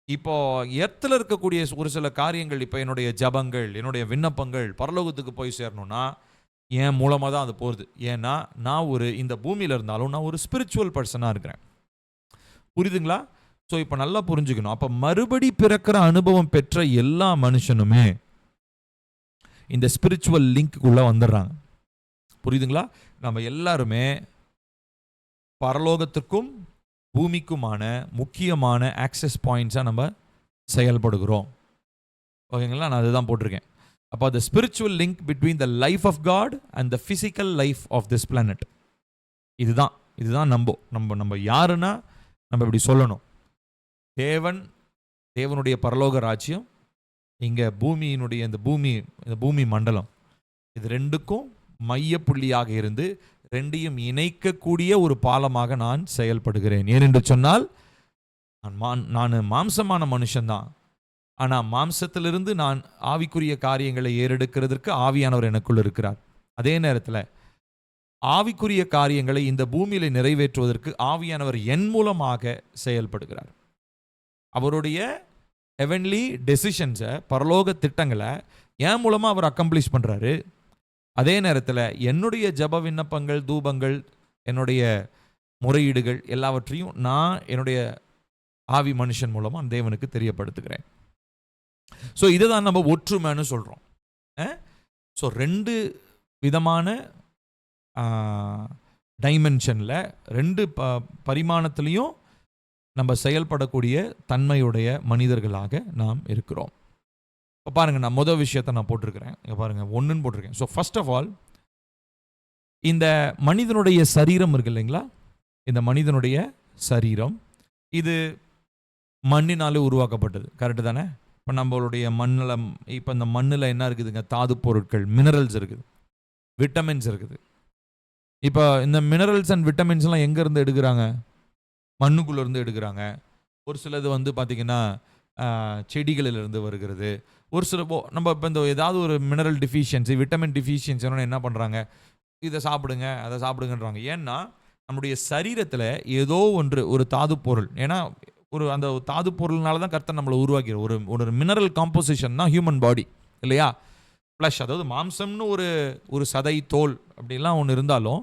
இப்போது எர்த்தில் இருக்கக்கூடிய ஒரு சில காரியங்கள், இப்போ என்னுடைய ஜபங்கள், என்னுடைய விண்ணப்பங்கள் பரலோகத்துக்கு போய் சேரணும்னா என் மூலமாக தான் அது போகுது. ஏன்னா நான் இந்த பூமியில் இருந்தாலும் நான் ஒரு ஸ்பிரிச்சுவல் பர்சனாக இருக்கிறேன். புரியுதுங்களா? ஸோ இப்போ நல்லா புரிஞ்சுக்கணும். அப்போ மறுபடி பிறக்கிற அனுபவம் பெற்ற எல்லா மனுஷனுமே இந்த ஸ்பிரிச்சுவல் லிங்க்குள்ளே வந்துடுறாங்க. புரியுதுங்களா? நம்ம எல்லாருமே பரலோகத்திற்கும் பூமிக்குமான முக்கியமான ஆக்சஸ் பாயிண்ட்ஸாக நம்ம செயல்படுகிறோம். ஓகேங்களா? நான் அதுதான் போட்டிருக்கேன். அப்போ the spiritual link between the life of God and the physical life of this planet. இதுதான் நம்ம யாருன்னா நம்ம இப்படி சொல்லணும். தேவனுடைய பரலோக ராஜ்யம், இங்கே பூமியினுடைய இந்த பூமி மண்டலம், இது ரெண்டுக்கும் மைய புள்ளியாக இருந்து ரெண்டையும் இணைக்கக்கூடிய ஒரு பாலமாக நான் செயல்படுகிறேன். ஏனென்று சொன்னால் நான் மாம்சமான மனுஷன்தான். ஆனால் மாம்சத்திலிருந்து நான் ஆவிக்குரிய காரியங்களை ஏறெடுக்கிறதுக்கு ஆவியானவர் எனக்குள் இருக்கிறார். அதே நேரத்தில் ஆவிக்குரிய காரியங்களை இந்த பூமியில் நிறைவேற்றுவதற்கு ஆவியானவர் என் மூலமாக செயல்படுகிறார். அவருடைய ஹெவன்லி டெசிஷன்ஸை, பரலோக திட்டங்களை என் மூலமாக அவர் அக்கம்ப்ளிஷ் பண்ணுறாரு. அதே நேரத்தில் என்னுடைய ஜப விண்ணப்பங்கள், தூபங்கள், என்னுடைய முறையீடுகள் எல்லாவற்றையும் நான் என்னுடைய ஆவி மனுஷன் மூலமாக தேவனுக்கு தெரியப்படுத்துகிறேன். ஸோ இதை தான் நம்ம ஒற்றுமைன்னு சொல்கிறோம். ஸோ 2 விதமான டைமென்ஷனில், 2 பரிமாணத்திலையும் நம்ம செயல்படக்கூடிய தன்மையுடைய மனிதர்களாக நாம் இருக்கிறோம். இப்போ பாருங்கள், நான் முதல் விஷயத்தை நான் போட்டிருக்கிறேன். இங்கே பாருங்கள், 1ன்னு போட்டிருக்கேன். ஸோ ஃபர்ஸ்ட் ஆஃப் ஆல், இந்த மனிதனுடைய சரீரம் இருக்கு இல்லைங்களா, இந்த மனிதனுடைய சரீரம் இது மண்ணினாலே உருவாக்கப்பட்டது. கரெக்டு தானே? இப்போ நம்மளுடைய மண்ணில், இப்போ இந்த மண்ணில் என்ன இருக்குதுங்க? தாது பொருட்கள், மினரல்ஸ் இருக்குது, விட்டமின்ஸ் இருக்குது. இப்போ இந்த மினரல்ஸ் அண்ட் விட்டமின்ஸ்லாம் எங்கேருந்து எடுக்கிறாங்க? மண்ணுக்குள்ளேருந்து எடுக்கிறாங்க. ஒரு சிலது வந்து பார்த்திங்கன்னா செடிகளிலிருந்து வருகிறது. ஒரு சில நம்ம இப்போ இந்த ஏதாவது ஒரு மினரல் டிஃபிஷியன்சி, விட்டமின் டிஃபிஷியன்சின்னு என்ன பண்ணுறாங்க? இதை சாப்பிடுங்க, அதை சாப்பிடுங்கன்றாங்க. ஏன்னா நம்முடைய சரீரத்தில் ஏதோ ஒரு தாது பொருள், ஏன்னா அந்த தாது பொருள்னால தான் கர்த்தர் நம்மளை உருவாக்கிறார். ஒரு மினரல் காம்போசிஷன் தான் ஹியூமன் பாடி இல்லையா? ப்ளஷ், அதாவது மாம்சம்னு ஒரு சதை, தோல் அப்படிலாம் ஒன்று இருந்தாலும்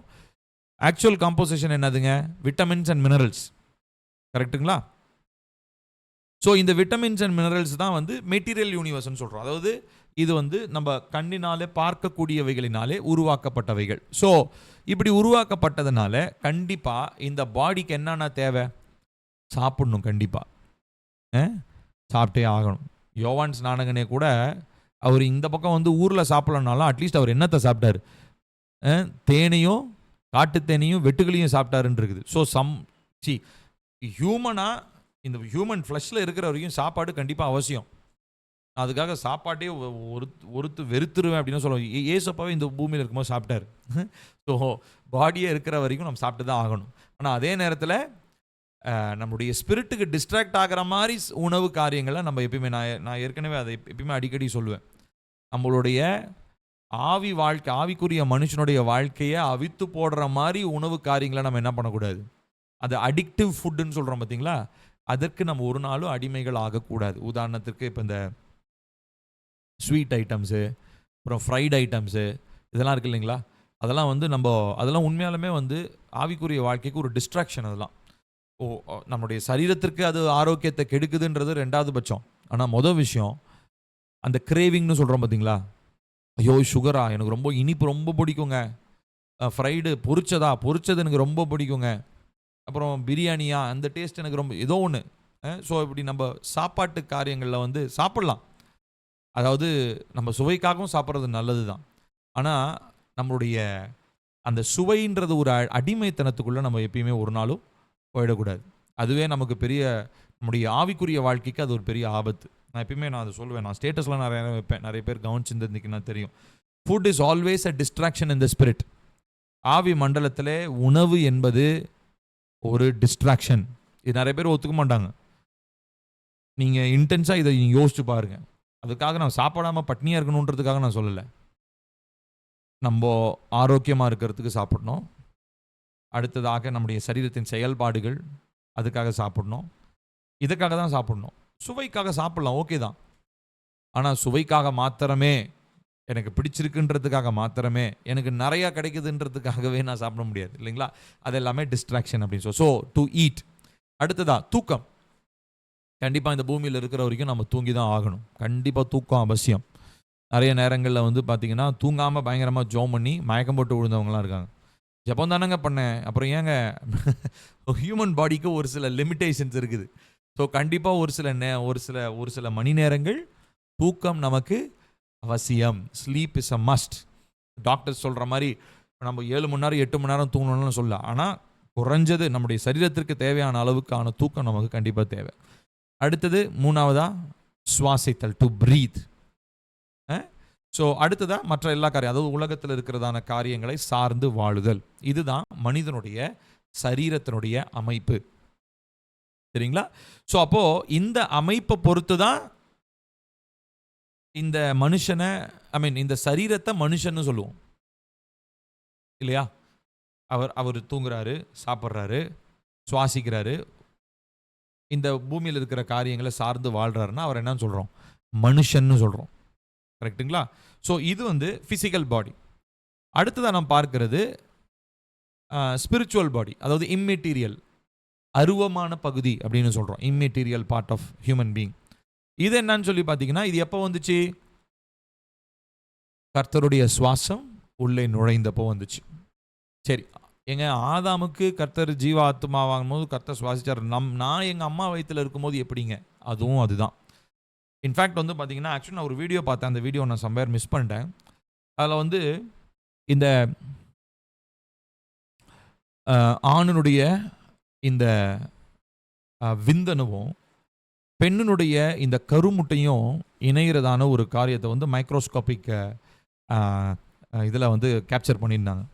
ஆக்சுவல் காம்போசிஷன் என்னதுங்க? Vitamins and minerals. கரெக்டுங்களா? ஸோ இந்த விட்டமின்ஸ் அண்ட் மினரல்ஸ் தான் வந்து மெட்டீரியல் யூனிவர்ஸ்ன்னு சொல்கிறோம். அதாவது இது நம்ம கண்ணினாலே பார்க்கக்கூடியவைகளினாலே உருவாக்கப்பட்டவைகள். ஸோ இப்படி உருவாக்கப்பட்டதுனால கண்டிப்பாக இந்த பாடிக்கு என்னென்ன தேவை? சாப்பிடணும். கண்டிப்பாக சாப்பிட்டே ஆகணும். யோவான் ஸ்நானகனே கூட அவர் இந்த பக்கம் வந்து ஊரில் சாப்பிட்லனாலும் அட்லீஸ்ட் அவர் என்னத்தை சாப்பிட்டாரு? தேனையும் காட்டு தேனையும் வெட்டுகளையும் சாப்பிட்டாருன்னு இருக்குது. ஸோ ஹியூமனாக இந்த ஹியூமன் ஃப்ளஷில் இருக்கிற வரைக்கும் சாப்பாடு கண்டிப்பாக அவசியம். அதுக்காக சாப்பாட்டே ஒருத்து வெறுத்துருவேன் அப்படின்னு சொல்லுவோம். ஏசப்பாவே இந்த பூமியில் இருக்கும்போது சாப்பிட்டாரு. ஸோ பாடியே இருக்கிற வரைக்கும் நம்ம சாப்பிட்டு தான் ஆகணும். ஆனால் அதே நேரத்தில் நம்மளுடைய ஸ்பிரிட்டுக்கு டிஸ்ட்ராக்ட் ஆகிற மாதிரி உணவு காரியங்களை நம்ம எப்பயுமே, நான் ஏற்கனவே அதை எப்பயுமே அடிக்கடி சொல்லுவேன். நம்மளுடைய ஆவி வாழ்க்கை, ஆவிக்குரிய மனுஷனுடைய வாழ்க்கையை அவித்து போடுற மாதிரி உணவு காரியங்களை நம்ம என்ன பண்ணக்கூடாது. அது அடிக்டிவ் ஃபுட்டுன்னு சொல்கிறோம் பார்த்தீங்களா, அதற்கு நம்ம ஒரு நாளும் அடிமைகள் ஆகக்கூடாது. உதாரணத்திற்கு இப்போ இந்த ஸ்வீட் ஐட்டம்ஸு, அப்புறம் ஃப்ரைட் ஐட்டம்ஸு, இதெல்லாம் இருக்குது இல்லைங்களா, அதெல்லாம் வந்து அதெல்லாம் உண்மையாலுமே வந்து ஆவிக்குரிய வாழ்க்கைக்கு ஒரு டிஸ்ட்ராக்ஷன். அதெல்லாம் நம்முடைய சரீரத்திற்கு அது ஆரோக்கியத்தை கெடுக்குதுன்றது ரெண்டாவது பட்சம். ஆனால் மொதல் விஷயம் அந்த கிரேவிங்னு சொல்கிறோம் பார்த்தீங்களா, ஐயோ சுகரா எனக்கு ரொம்ப இனிப்பு ரொம்ப பிடிக்குங்க, ஃப்ரைடு பொரிச்சது எனக்கு ரொம்ப பிடிக்குங்க, அப்புறம் பிரியாணியா அந்த டேஸ்ட் எனக்கு ரொம்ப ஏதோ ஒன்று. ஸோ இப்படி நம்ம சாப்பாட்டு காரியங்களில் வந்து சாப்பிட்லாம், அதாவது நம்ம சுவைக்காகவும் சாப்பிட்றது நல்லது தான். ஆனால் நம்மளுடைய அந்த சுவைன்றது ஒரு அடிமைத்தனத்துக்குள்ளே நம்ம எப்பயுமே ஒரு நாளும் போயிடக்கூடாது. அதுவே நமக்கு நம்முடைய ஆவிக்குரிய வாழ்க்கைக்கு அது ஒரு பெரிய ஆபத்து. நான் எப்பயுமே அதை சொல்லுவேன், நான் ஸ்டேட்டஸ்லாம் நிறைய வைப்பேன், நிறைய பேர் கவனிச்சிருந்துருந்தீங்கன்னா தெரியும். Food is always a distraction in the spirit. ஆவி மண்டலத்தில் உணவு என்பது ஒரு டிஸ்ட்ராக்ஷன். இது நிறைய பேர் ஒத்துக்க மாட்டாங்க. நீங்கள் இன்டென்ஸாக இதை யோசிச்சு பாருங்கள். அதுக்காக நான் சாப்பிடாமல் பட்னியாக இருக்கணுன்றதுக்காக நான் சொல்லலை. நம்ம ஆரோக்கியமாக இருக்கிறதுக்கு சாப்பிடணும். அடுத்ததாக நம்முடைய சரீரத்தின் செயல்பாடுகள், அதுக்காக சாப்பிடணும். இதுக்காக தான் சாப்பிடணும். சுவைக்காக சாப்பிடலாம், ஓகே தான். ஆனால் சுவைக்காக மாத்திரமே, எனக்கு பிடிச்சிருக்குன்றதுக்காக மாத்திரமே, எனக்கு நிறையா கிடைக்குதுன்றதுக்காகவே நான் சாப்பிட முடியாது இல்லைங்களா. அது எல்லாமே டிஸ்ட்ராக்ஷன் அப்படின்னு ஸோ டு ஈட். அடுத்ததா தூக்கம். கண்டிப்பாக இந்த பூமியில் இருக்கிற வரைக்கும் நம்ம தூங்கி தான் ஆகணும். கண்டிப்பாக தூக்கம் அவசியம். நிறைய நேரங்களில் வந்து பார்த்திங்கன்னா தூங்காமல் பயங்கரமாக ஜோம் பண்ணி மயக்கம் போட்டு விழுந்தவங்களாம் இருக்காங்க. ஜபம் தானங்க பண்ணேன், அப்புறம் ஏங்க ஹியூமன் பாடிக்கு ஒரு சில லிமிட்டேஷன்ஸ் இருக்குது. ஸோ கண்டிப்பாக ஒரு சில மணி நேரங்கள் தூக்கம் நமக்கு அவசியம். Sleep is a must. Doctors சொல்கிற மாதிரி நம்ம 7 மணி நேரம் 8 மணி நேரம் தூங்கணும்னு சொல்ல, ஆனால் குறைஞ்சது நம்முடைய சரீரத்திற்கு தேவையான அளவுக்கான தூக்கம் நமக்கு கண்டிப்பாக தேவை. அடுத்தது மூணாவதா சுவாசித்தல், டு பிரீத். ஸோ அடுத்ததா மற்ற எல்லா காரியம், அதாவது உலகத்தில் இருக்கிறதான காரியங்களை சார்ந்து வாழுதல். இதுதான் மனிதனுடைய சரீரத்தினுடைய அமைப்பு, சரிங்களா. ஸோ அப்போ இந்த அமைப்பை பொறுத்து தான் இந்த மனுஷனை, இந்த சரீரத்தை மனுஷன்னு சொல்லுவோம் இல்லையா. அவர் தூங்குறாரு, சாப்பிட்றாரு, சுவாசிக்கிறாரு, இந்த பூமியில் இருக்கிற காரியங்களை சார்ந்து வாழ்றாருன்னா அவர் என்னன்னு சொல்கிறோம், மனுஷன்னு சொல்கிறோம். கரெக்டுங்களா. ஸோ இது வந்து ஃபிசிக்கல் பாடி. அடுத்ததாக நம்ம பார்க்கிறது ஸ்பிரிச்சுவல் பாடி, அதாவது இம்மெட்டீரியல், அருவமான பகுதி அப்படின்னு சொல்கிறோம். Immaterial part of human being. இது என்னன்னு சொல்லி பார்த்தீங்கன்னா, இது எப்போ வந்துச்சு, கர்த்தருடைய சுவாசம் உள்ளே நுழைந்தப்போ வந்துச்சு. சரி, ஆதாமுக்கு கர்த்தர் ஜீவ ஆத்மாவாகும் போது கர்த்தர் சுவாசிச்சார். நான் எங்கள் அம்மா வயிற்றில் இருக்கும்போது எப்படிங்க, அதுவும் அதுதான். இன்ஃபேக்ட் வந்து பார்த்தீங்கன்னா, ஆக்சுவலி நான் ஒரு வீடியோ பார்த்தேன், அந்த வீடியோ நான் சம்பேர் மிஸ் பண்ணிட்டேன். அதில் வந்து இந்த ஆணுனுடைய இந்த விந்தணுவும் பெண்ணினுடைய இந்த கருமுட்டையும் இணைகிறதான ஒரு காரியத்தை வந்து மைக்ரோஸ்கோபிக் இதில் வந்து கேப்சர் பண்ணியிருந்தாங்க.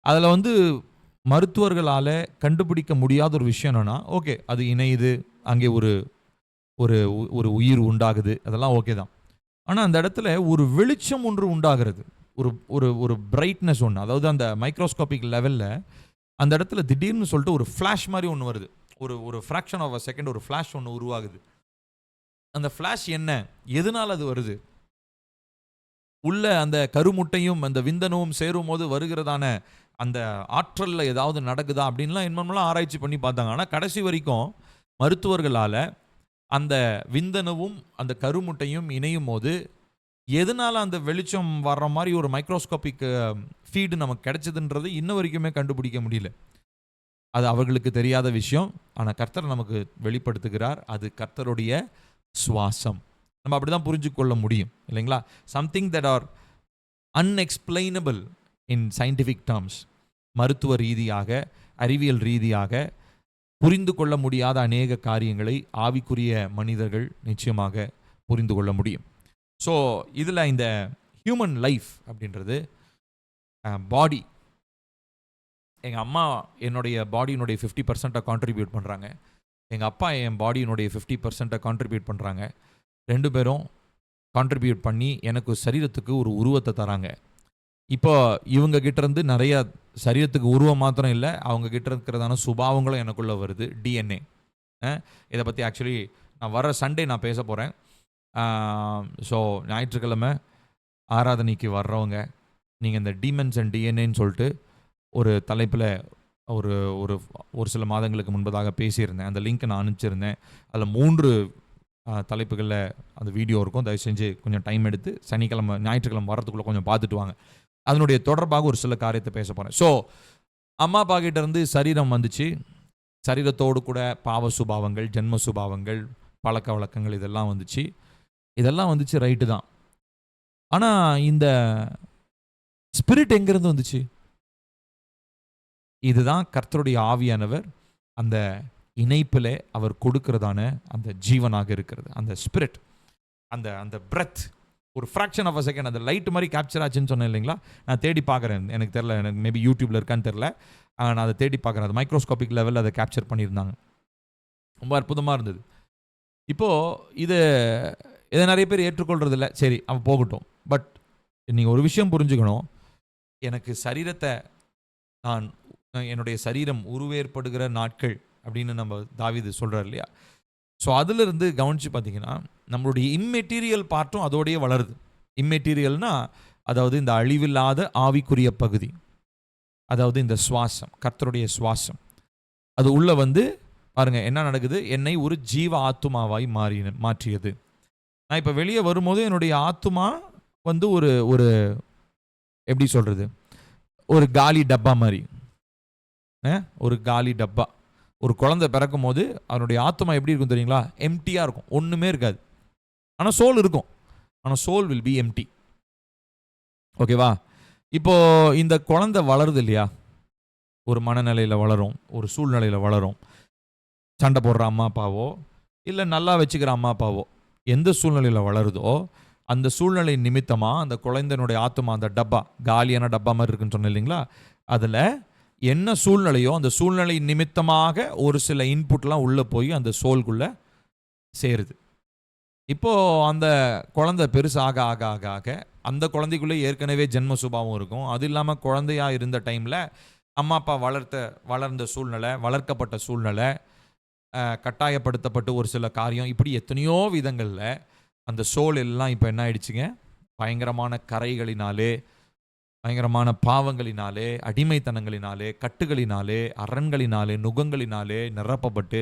அதில் வந்து மருத்துவர்களால் கண்டுபிடிக்க முடியாத ஒரு விஷயம் என்னென்னா, ஓகே அது இணையுது, அங்கே ஒரு ஒரு ஒரு உயிர் உண்டாகுது, அதெல்லாம் ஓகே தான். ஆனால் அந்த இடத்துல ஒரு வெளிச்சம் ஒன்று உண்டாகிறது, ஒரு ஒரு ஒரு பிரைட்னஸ் ஒன்று, அதாவது அந்த மைக்ரோஸ்கோபிக் லெவலில் அந்த இடத்துல திடீர்னு சொல்லிட்டு ஒரு ஃப்ளாஷ் மாதிரி ஒன்று வருது. ஒரு ஃப்ராக்ஷன் ஆஃப் அ செகண்ட் ஒரு ஃப்ளாஷ் ஒன்று உருவாகுது. அந்த ஃப்ளாஷ் என்ன, எதனால் அது வருது, உள்ள அந்த கருமுட்டையும் அந்த விந்தனவும் சேரும் போது வருகிறதான அந்த ஆற்றலில் ஏதாவது நடக்குதா அப்படின்லாம் என்னமெல்லாம் ஆராய்ச்சி பண்ணி பார்த்தாங்க. ஆனால் கடைசி வரைக்கும் மருத்துவர்களால் அந்த விந்தணுவும் அந்த கருமுட்டையும் இணையும் போது எதனால் அந்த வெளிச்சம் வர்ற மாதிரி ஒரு மைக்ரோஸ்கோபிக் ஃபீடு நமக்கு கிடைச்சதுன்றது இன்ன வரைக்குமே கண்டுபிடிக்க முடியல. அது அவர்களுக்கு தெரியாத விஷயம். ஆனால் கர்த்தர் நமக்கு வெளிப்படுத்துகிறார், அது கர்த்தருடைய சுவாசம். நம்ம அப்படி தான் புரிஞ்சு கொள்ள முடியும் இல்லைங்களா. Something that R unexplainable in scientific terms. மருத்துவ ரீதியாக, அறிவியல் ரீதியாக புரிந்து கொள்ள முடியாத அநேக காரியங்களை ஆவிக்குரிய மனிதர்கள் நிச்சயமாக புரிந்து கொள்ள முடியும். ஸோ இதில் இந்த ஹியூமன் லைஃப் அப்படின்றது பாடி, எங்கள் அம்மா என்னுடைய பாடியினுடைய 50% கான்ட்ரிபியூட் பண்ணுறாங்க, எங்கள் அப்பா என் பாடியினுடைய 50% கான்ட்ரிபியூட் பண்ணுறாங்க. 2 பேரும் கான்ட்ரிபியூட் பண்ணி எனக்கு சரீரத்துக்கு ஒரு உருவத்தை தராங்க. இப்போ இவங்க கிட்ட இருந்து நிறைய சரீரத்துக்கு உருவம் மாத்திரம் இல்லை, அவங்க கிட்ட இருக்கிறதான சுபாவங்களும் எனக்குள்ளே வருது, டிஎன்ஏ. இதை பற்றி ஆக்சுவலி நான் வர சண்டே நான் பேச போகிறேன். ஸோ ஞாயிற்றுக்கிழமை ஆராதனைக்கு வர்றவங்க நீங்கள் இந்த டீமன்ஸ் அண்ட் டிஎன்ஏன்னு சொல்லிட்டு ஒரு தலைப்பில் ஒரு ஒரு ஒரு சில மாதங்களுக்கு முன்பதாக பேசியிருந்தேன். அந்த லிங்க்கை நான் அனுப்பிச்சிருந்தேன். அதில் 3 தலைப்புகளில் அந்த வீடியோ இருக்கும். தயவு செஞ்சு கொஞ்சம் டைம் எடுத்து ஞாயிற்றுக்கிழமை வரத்துக்குள்ளே கொஞ்சம் பார்த்துட்டு வாங்க. அதனுடைய தொடர்பாக ஒரு சில காரியத்தை பேச போகிறேன். ஸோ அம்மா அப்பா கிட்ட இருந்து சரீரம் வந்துச்சு. சரீரத்தோடு கூட பாவ சுபாவங்கள், ஜென்ம சுபாவங்கள், பழக்க வழக்கங்கள் இதெல்லாம் வந்துச்சு ரைட்டு தான். ஆனால் இந்த ஸ்பிரிட் எங்கேருந்து வந்துச்சு? இதுதான் கர்த்தருடைய ஆவியானவர் அந்த இணைப்பில் அவர் கொடுக்கிறதான அந்த ஜீவனாக இருக்கிறது. அந்த ஸ்பிரிட், அந்த அந்த பிரெத், ஒரு ஃப்ராக்ஷன் ஆஃப் அ செகண்ட் அந்த லைட் மாதிரி கேப்சர் ஆச்சுன்னு சொன்னேன் இல்லைங்களா? நான் தேடி பார்க்குறேன், எனக்கு தெரில, எனக்கு மேபி யூடியூப்பில் இருக்கான்னு தெரில. நான் அதை தேடி பார்க்குறேன். அது மைக்ரோஸ்கோபிக் லெவலில் அதை கேப்சர் பண்ணியிருந்தாங்க. ரொம்ப அற்புதமாக இருந்தது. இப்போது இதை நிறைய பேர் ஏற்றுக்கொள்றதில்ல. சரி, அவன் போகட்டும். பட் நீங்கள் ஒரு விஷயம் புரிஞ்சுக்கணும். எனக்கு சரீரத்தை என்னுடைய சரீரம் உருவேற்படுகிற நாட்கள் அப்படின்னு நம்ம தாவீது சொல்கிறார் இல்லையா? ஸோ அதிலிருந்து கவனித்து பார்த்தீங்கன்னா நம்மளுடைய இம்மெட்டீரியல் பார்ட்டும் அதோடையே வளருது. இம்மெட்டீரியல்னா அதாவது இந்த அழிவில்லாத ஆவிக்குரிய பகுதி, அதாவது இந்த சுவாசம், கர்த்தருடைய சுவாசம், அது உள்ள பாருங்க என்ன நடக்குது. என்னை ஒரு ஜீவ ஆத்துமாவாய் மாற்றியது. நான் இப்போ வெளியே வரும்போது என்னுடைய ஆத்துமா ஒரு ஒரு எப்படி சொல்கிறது, ஒரு காலி டப்பா மாதிரி. ஒரு காலி டப்பா. ஒரு குழந்தை பிறக்கும் போது அவனுடைய ஆத்மா எப்படி இருக்கும் தெரியுங்களா? எம்டியாக இருக்கும், ஒன்றுமே இருக்காது. ஆனால் சோல் இருக்கும். ஆனால் சோல் வில் பி எம்டி. ஓகேவா? இப்போது இந்த குழந்தை வளருது இல்லையா? ஒரு மனநிலையில் வளரும், ஒரு சூழ்நிலையில் வளரும். சண்டை போடுற அம்மா அப்பாவோ இல்லை நல்லா வச்சுக்கிற அம்மா அப்பாவோ எந்த சூழ்நிலையில் வளருதோ அந்த சூழ்நிலை நிமித்தமாக அந்த குழந்தைனுடைய ஆத்மா, அந்த டப்பா, காலியான டப்பா மாதிரி இருக்குன்னு சொன்னேன் இல்லைங்களா? அதில் என்ன சூழ்நிலையோ அந்த சூழ்நிலை நிமித்தமாக ஒரு சில இன்புட்லாம் உள்ளே போய் அந்த சோல்குள்ளே சேருது. இப்போது அந்த குழந்தை பெருசாக ஆக ஆக ஆக அந்த குழந்தைக்குள்ளே ஏற்கனவே ஜென்ம சுபாவம் இருக்கும். அது இல்லாமல் குழந்தையாக இருந்த டைமில் அம்மா அப்பா வளர்ந்த சூழ்நிலை, வளர்க்கப்பட்ட சூழ்நிலை, கட்டாயப்படுத்தப்பட்டு ஒரு சில காரியம், இப்படி எத்தனையோ விதங்களில் அந்த சோல் எல்லாம் இப்போ என்ன ஆயிடுச்சுங்க? பயங்கரமான கரைகளினாலே, பயங்கரமான பாவங்களினாலே, அடிமைத்தனங்களினாலே, கட்டுகளினாலே, அரண்களினாலே, நுகங்களினாலே நிரப்பப்பட்டு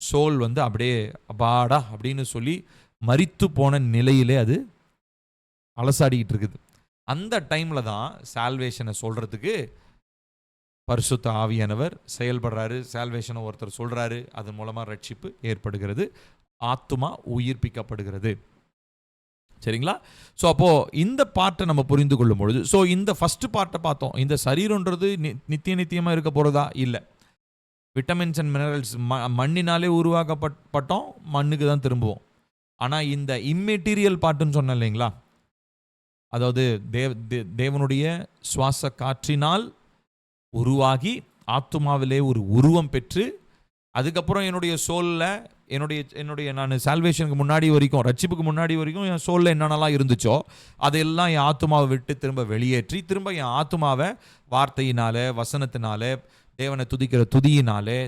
சோல் அப்படியே அபாடா அப்படின்னு சொல்லி மரித்து போன நிலையிலே அது அலசாடிக்கிட்டு இருக்குது. அந்த டைமில் தான் சால்வேஷனை சொல்கிறதுக்கு பரிசுத்த ஆவியானவர் செயல்படுறாரு. சால்வேஷனை ஒருத்தர் சொல்கிறாரு, அதன் மூலமாக ரட்சிப்பு ஏற்படுகிறது, ஆத்துமா உயிர்ப்பிக்கப்படுகிறது. சரிங்களா? ஸோ அப்போது இந்த பார்ட்டை நம்ம புரிந்து கொள்ளும் பொழுது, ஸோ இந்த ஃபஸ்ட்டு பார்ட்டை பார்த்தோம். இந்த சரீரன்றது நித்தியமாக இருக்க போகிறதா? இல்லை. விட்டமின்ஸ் அண்ட் மினரல்ஸ் மண்ணினாலே உருவாக்கப்பட்டோம், மண்ணுக்கு தான் திரும்புவோம். ஆனால் இந்த இம்மெட்டீரியல் பார்ட்டுன்னு சொன்னேன் இல்லைங்களா? அதாவது தேவனுடைய சுவாச காற்றினால் உருவாகி ஆத்துமாவிலே ஒரு உருவம் பெற்று, அதுக்கப்புறம் என்னுடைய சோலில் என்னுடைய நான் சால்வேஷனுக்கு முன்னாடி வரைக்கும், ரட்சிப்புக்கு முன்னாடி வரைக்கும் என் சோலில் என்னென்னலாம் இருந்துச்சோ அதையெல்லாம் என் ஆத்துமாவை விட்டு திரும்ப வெளியேற்றி, திரும்ப என் ஆத்துமாவை வார்த்தையினாலே, வசனத்தினாலே, தேவனை துதிக்கிற துதியினாலே,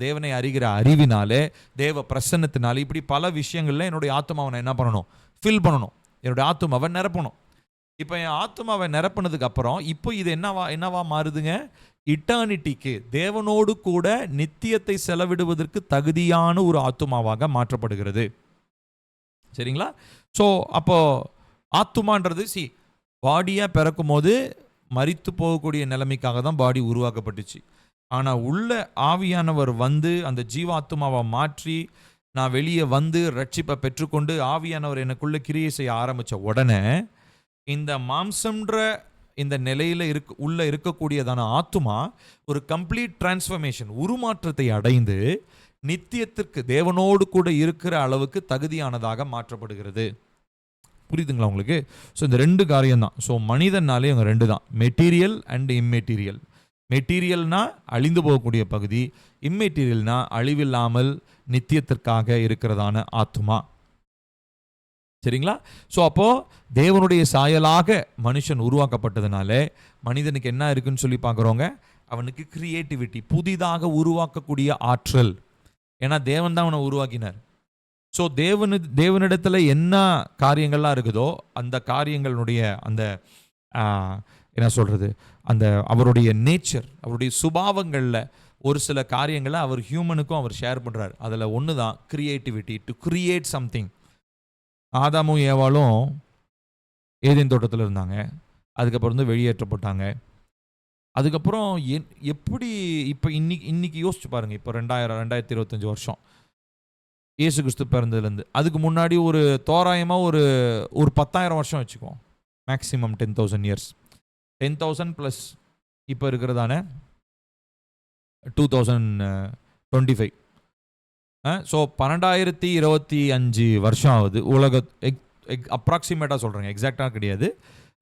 தேவனை அறிகிற அறிவினாலே, தேவ பிரசன்னத்தினாலே, இப்படி பல விஷயங்களில் என்னுடைய ஆத்துமாவை நான் என்ன பண்ணணும்? ஃபில் பண்ணணும். என்னுடைய ஆத்துமாவை நிரப்பணும். இப்போ என் ஆத்துமாவை நிரப்பினதுக்கு அப்புறம் இப்போ இது என்னவா மாறுதுங்க? இட்டர்னிட்டிக்கு, தேவனோடு கூட நித்தியத்தை செலவிடுவதற்கு தகுதியான ஒரு ஆத்துமாவாக மாற்றப்படுகிறது. சரிங்களா? ஸோ அப்போ ஆத்துமான்றது பாடியாக பிறக்கும் போது மரித்து போகக்கூடிய நிலைமைக்காக தான் பாடி உருவாக்கப்பட்டுச்சு. ஆனால் உள்ள ஆவியானவர் அந்த ஜீவாத்துமாவை மாற்றி நான் வெளியே ரட்சிப்பை பெற்றுக்கொண்டு ஆவியானவர் எனக்குள்ள கிரியை செய்ய ஆரம்பித்த உடனே இந்த மாம்சம்ன்ற இந்த நிலையில் உள்ள இருக்கக்கூடியதான ஆத்துமா ஒரு கம்ப்ளீட் டிரான்ஸ்ஃபர்மேஷன், உருமாற்றத்தை அடைந்து நித்தியத்திற்கு தேவனோடு கூட இருக்கிற அளவுக்கு தகுதியானதாக மாற்றப்படுகிறது. புரியுதுங்களா உங்களுக்கு? ஸோ இந்த 2 காரியம் தான். ஸோ மனிதனாலே இவங்க 2 தான், மெட்டீரியல் அண்ட் இம்மெட்டீரியல். மெட்டீரியல்னா அழிந்து போகக்கூடிய பகுதி, இம்மெட்டீரியல்னா அழிவில்லாமல் நித்தியத்திற்காக இருக்கிறதான ஆத்துமா. சரிங்களா? ஸோ அப்போது தேவனுடைய சாயலாக மனுஷன் உருவாக்கப்பட்டதுனால மனிதனுக்கு என்ன இருக்குன்னு சொல்லி பார்க்குறோங்க, அவனுக்கு கிரியேட்டிவிட்டி, புதிதாக உருவாக்கக்கூடிய ஆற்றல். ஏன்னா தேவன் தான் அவனை உருவாக்கினார். ஸோ தேவனிடத்தில் என்ன காரியங்கள்லாம் இருக்குதோ அந்த காரியங்களுடைய அந்த என்ன சொல்கிறது, அந்த அவருடைய நேச்சர், அவருடைய சுபாவங்களில் ஒரு சில காரியங்களை அவர் ஹியூமனுக்கும் அவர் ஷேர் பண்ணுறார். அதில் ஒன்று தான் கிரியேட்டிவிட்டி, டு கிரியேட் சம்திங். ஆதாமும் ஏவாளும் ஏதேன் தோட்டத்தில் இருந்தாங்க, அதுக்கப்புறம் வந்து வெளியேற்றப்பட்டாங்க. அதுக்கப்புறம் எப்படி இப்போ இன்னைக்கு யோசிச்சு பாருங்கள், இப்போ 2025 வருஷம் இயேசு கிறிஸ்து பிறந்ததுலேருந்து, அதுக்கு முன்னாடி ஒரு தோராயமாக ஒரு 10,000 வருஷம் வச்சுக்குவோம், மேக்ஸிமம் 10,000 இயர்ஸ். 10,000 ப்ளஸ் இப்போ இருக்கிறதான 2025. ஸோ 1225 வருஷம் ஆகுது. அப்ராக்சிமேட்டாக சொல்கிறேங்க, எக்ஸாக்டாக கிடையாது,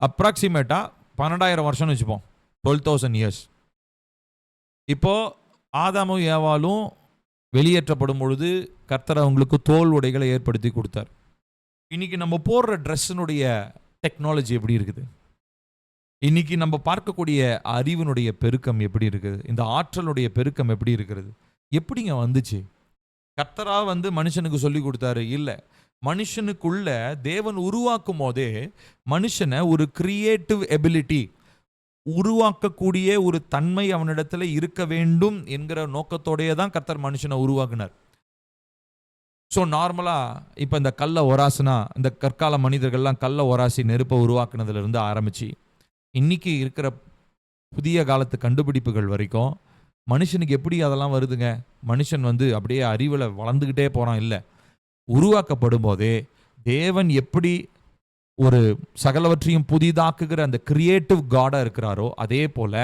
அப்ராக்சிமேட்டாக 12,000 வருஷம்னு வச்சுப்போம், 12,000 இயர்ஸ். இப்போது ஆதாமும் ஏவாளும் வெளியேற்றப்படும் பொழுது கர்த்தர் அவங்களுக்கு தோல் உடைகளை ஏற்படுத்தி கொடுத்தார். இன்னைக்கு நம்ம போடுற ட்ரெஸ்ஸினுடைய டெக்னாலஜி எப்படி இருக்குது, இன்னைக்கு நம்ம பார்க்கக்கூடிய அறிவினுடைய பெருக்கம் எப்படி இருக்குது, இந்த ஆற்றலுடைய பெருக்கம் எப்படி இருக்கிறது, எப்படிங்க வந்துச்சு? கர்த்தராக வந்து மனுஷனுக்கு சொல்லி கொடுத்தாரு? இல்லை, மனுஷனுக்குள்ள தேவன் உருவாக்கும் போதே மனுஷனை ஒரு கிரியேட்டிவ் எபிலிட்டி, உருவாக்கக்கூடிய ஒரு தன்மை அவனிடத்துல இருக்க வேண்டும் என்கிற நோக்கத்தோடையே தான் கர்த்தர் மனுஷனை உருவாக்குனார். ஸோ நார்மலாக இப்போ இந்த கல்லை ஒராசுனா, இந்த கற்கால மனிதர்கள்லாம் கல்லை ஒராசி நெருப்பை உருவாக்குனதுலேருந்து ஆரம்பித்து இன்னைக்கு இருக்கிற புதிய காலத்து கண்டுபிடிப்புகள் வரைக்கும் மனுஷனுக்கு எப்படி அதெல்லாம் வருதுங்க? மனுஷன் வந்து அப்படியே அறிவில் வளர்ந்துக்கிட்டே போகிறான். இல்லை, உருவாக்கப்படும் போதே தேவன் எப்படி ஒரு சகலவற்றையும் புதிதாக்குகிற அந்த கிரியேட்டிவ் காடாக இருக்கிறாரோ, அதே போல்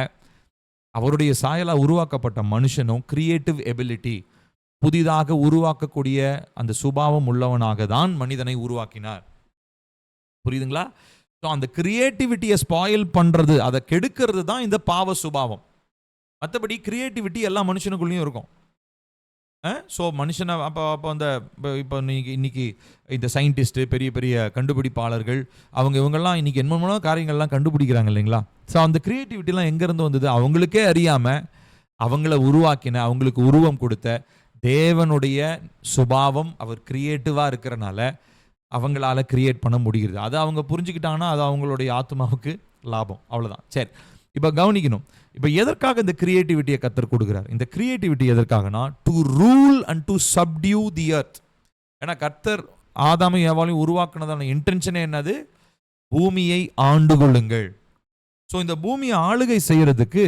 அவருடைய சாயலாக உருவாக்கப்பட்ட மனுஷனும் கிரியேட்டிவ் எபிலிட்டி, புதிதாக உருவாக்கக்கூடிய அந்த சுபாவம் உள்ளவனாக தான் மனிதனை உருவாக்கினார். புரியுதுங்களா? ஸோ அந்த கிரியேட்டிவிட்டியை ஸ்பாயில் பண்ணுறது, அதை கெடுக்கிறது தான் இந்த பாவ சுபாவம். மற்றபடி கிரியேட்டிவிட்டி எல்லா மனுஷனுக்குள்ளேயும் இருக்கும். ஸோ மனுஷனை அப்போ அந்த இப்போ இன்னைக்கு இந்த சயின்டிஸ்ட்டு, பெரிய பெரிய கண்டுபிடிப்பாளர்கள், இவங்கெல்லாம் இன்னைக்கு என்னென்ன காரியங்கள்லாம் கண்டுபிடிக்கிறாங்க இல்லைங்களா? ஸோ அந்த கிரியேட்டிவிட்டிலாம் எங்கேருந்து வந்தது? அவங்களுக்கே அறியாமல் அவங்கள உருவாக்கின, அவங்களுக்கு உருவம் கொடுத்த தேவனுடைய சுபாவம், அவர் கிரியேட்டிவாக இருக்கிறனால அவங்களால கிரியேட் பண்ண முடிகிறது. அதை அவங்க புரிஞ்சுக்கிட்டாங்கன்னா அது அவங்களுடைய ஆத்மாவுக்கு லாபம், அவ்வளோதான். சரி, இப்போ கவனிக்கணும், இப்போ எதற்காக இந்த கிரியேட்டிவிட்டியை கர்த்தர் கொடுக்குறார்? இந்த கிரியேட்டிவிட்டி எதற்காகனா, to rule and to subdue the earth. ஏன்னா கர்த்தர் ஆதாமையும் ஏவாளையும் உருவாக்குனதான இன்டென்ஷனே என்னது? பூமியை ஆண்டு கொள்ளுங்கள். ஸோ இந்த பூமியை ஆளுகை செய்யறதுக்கு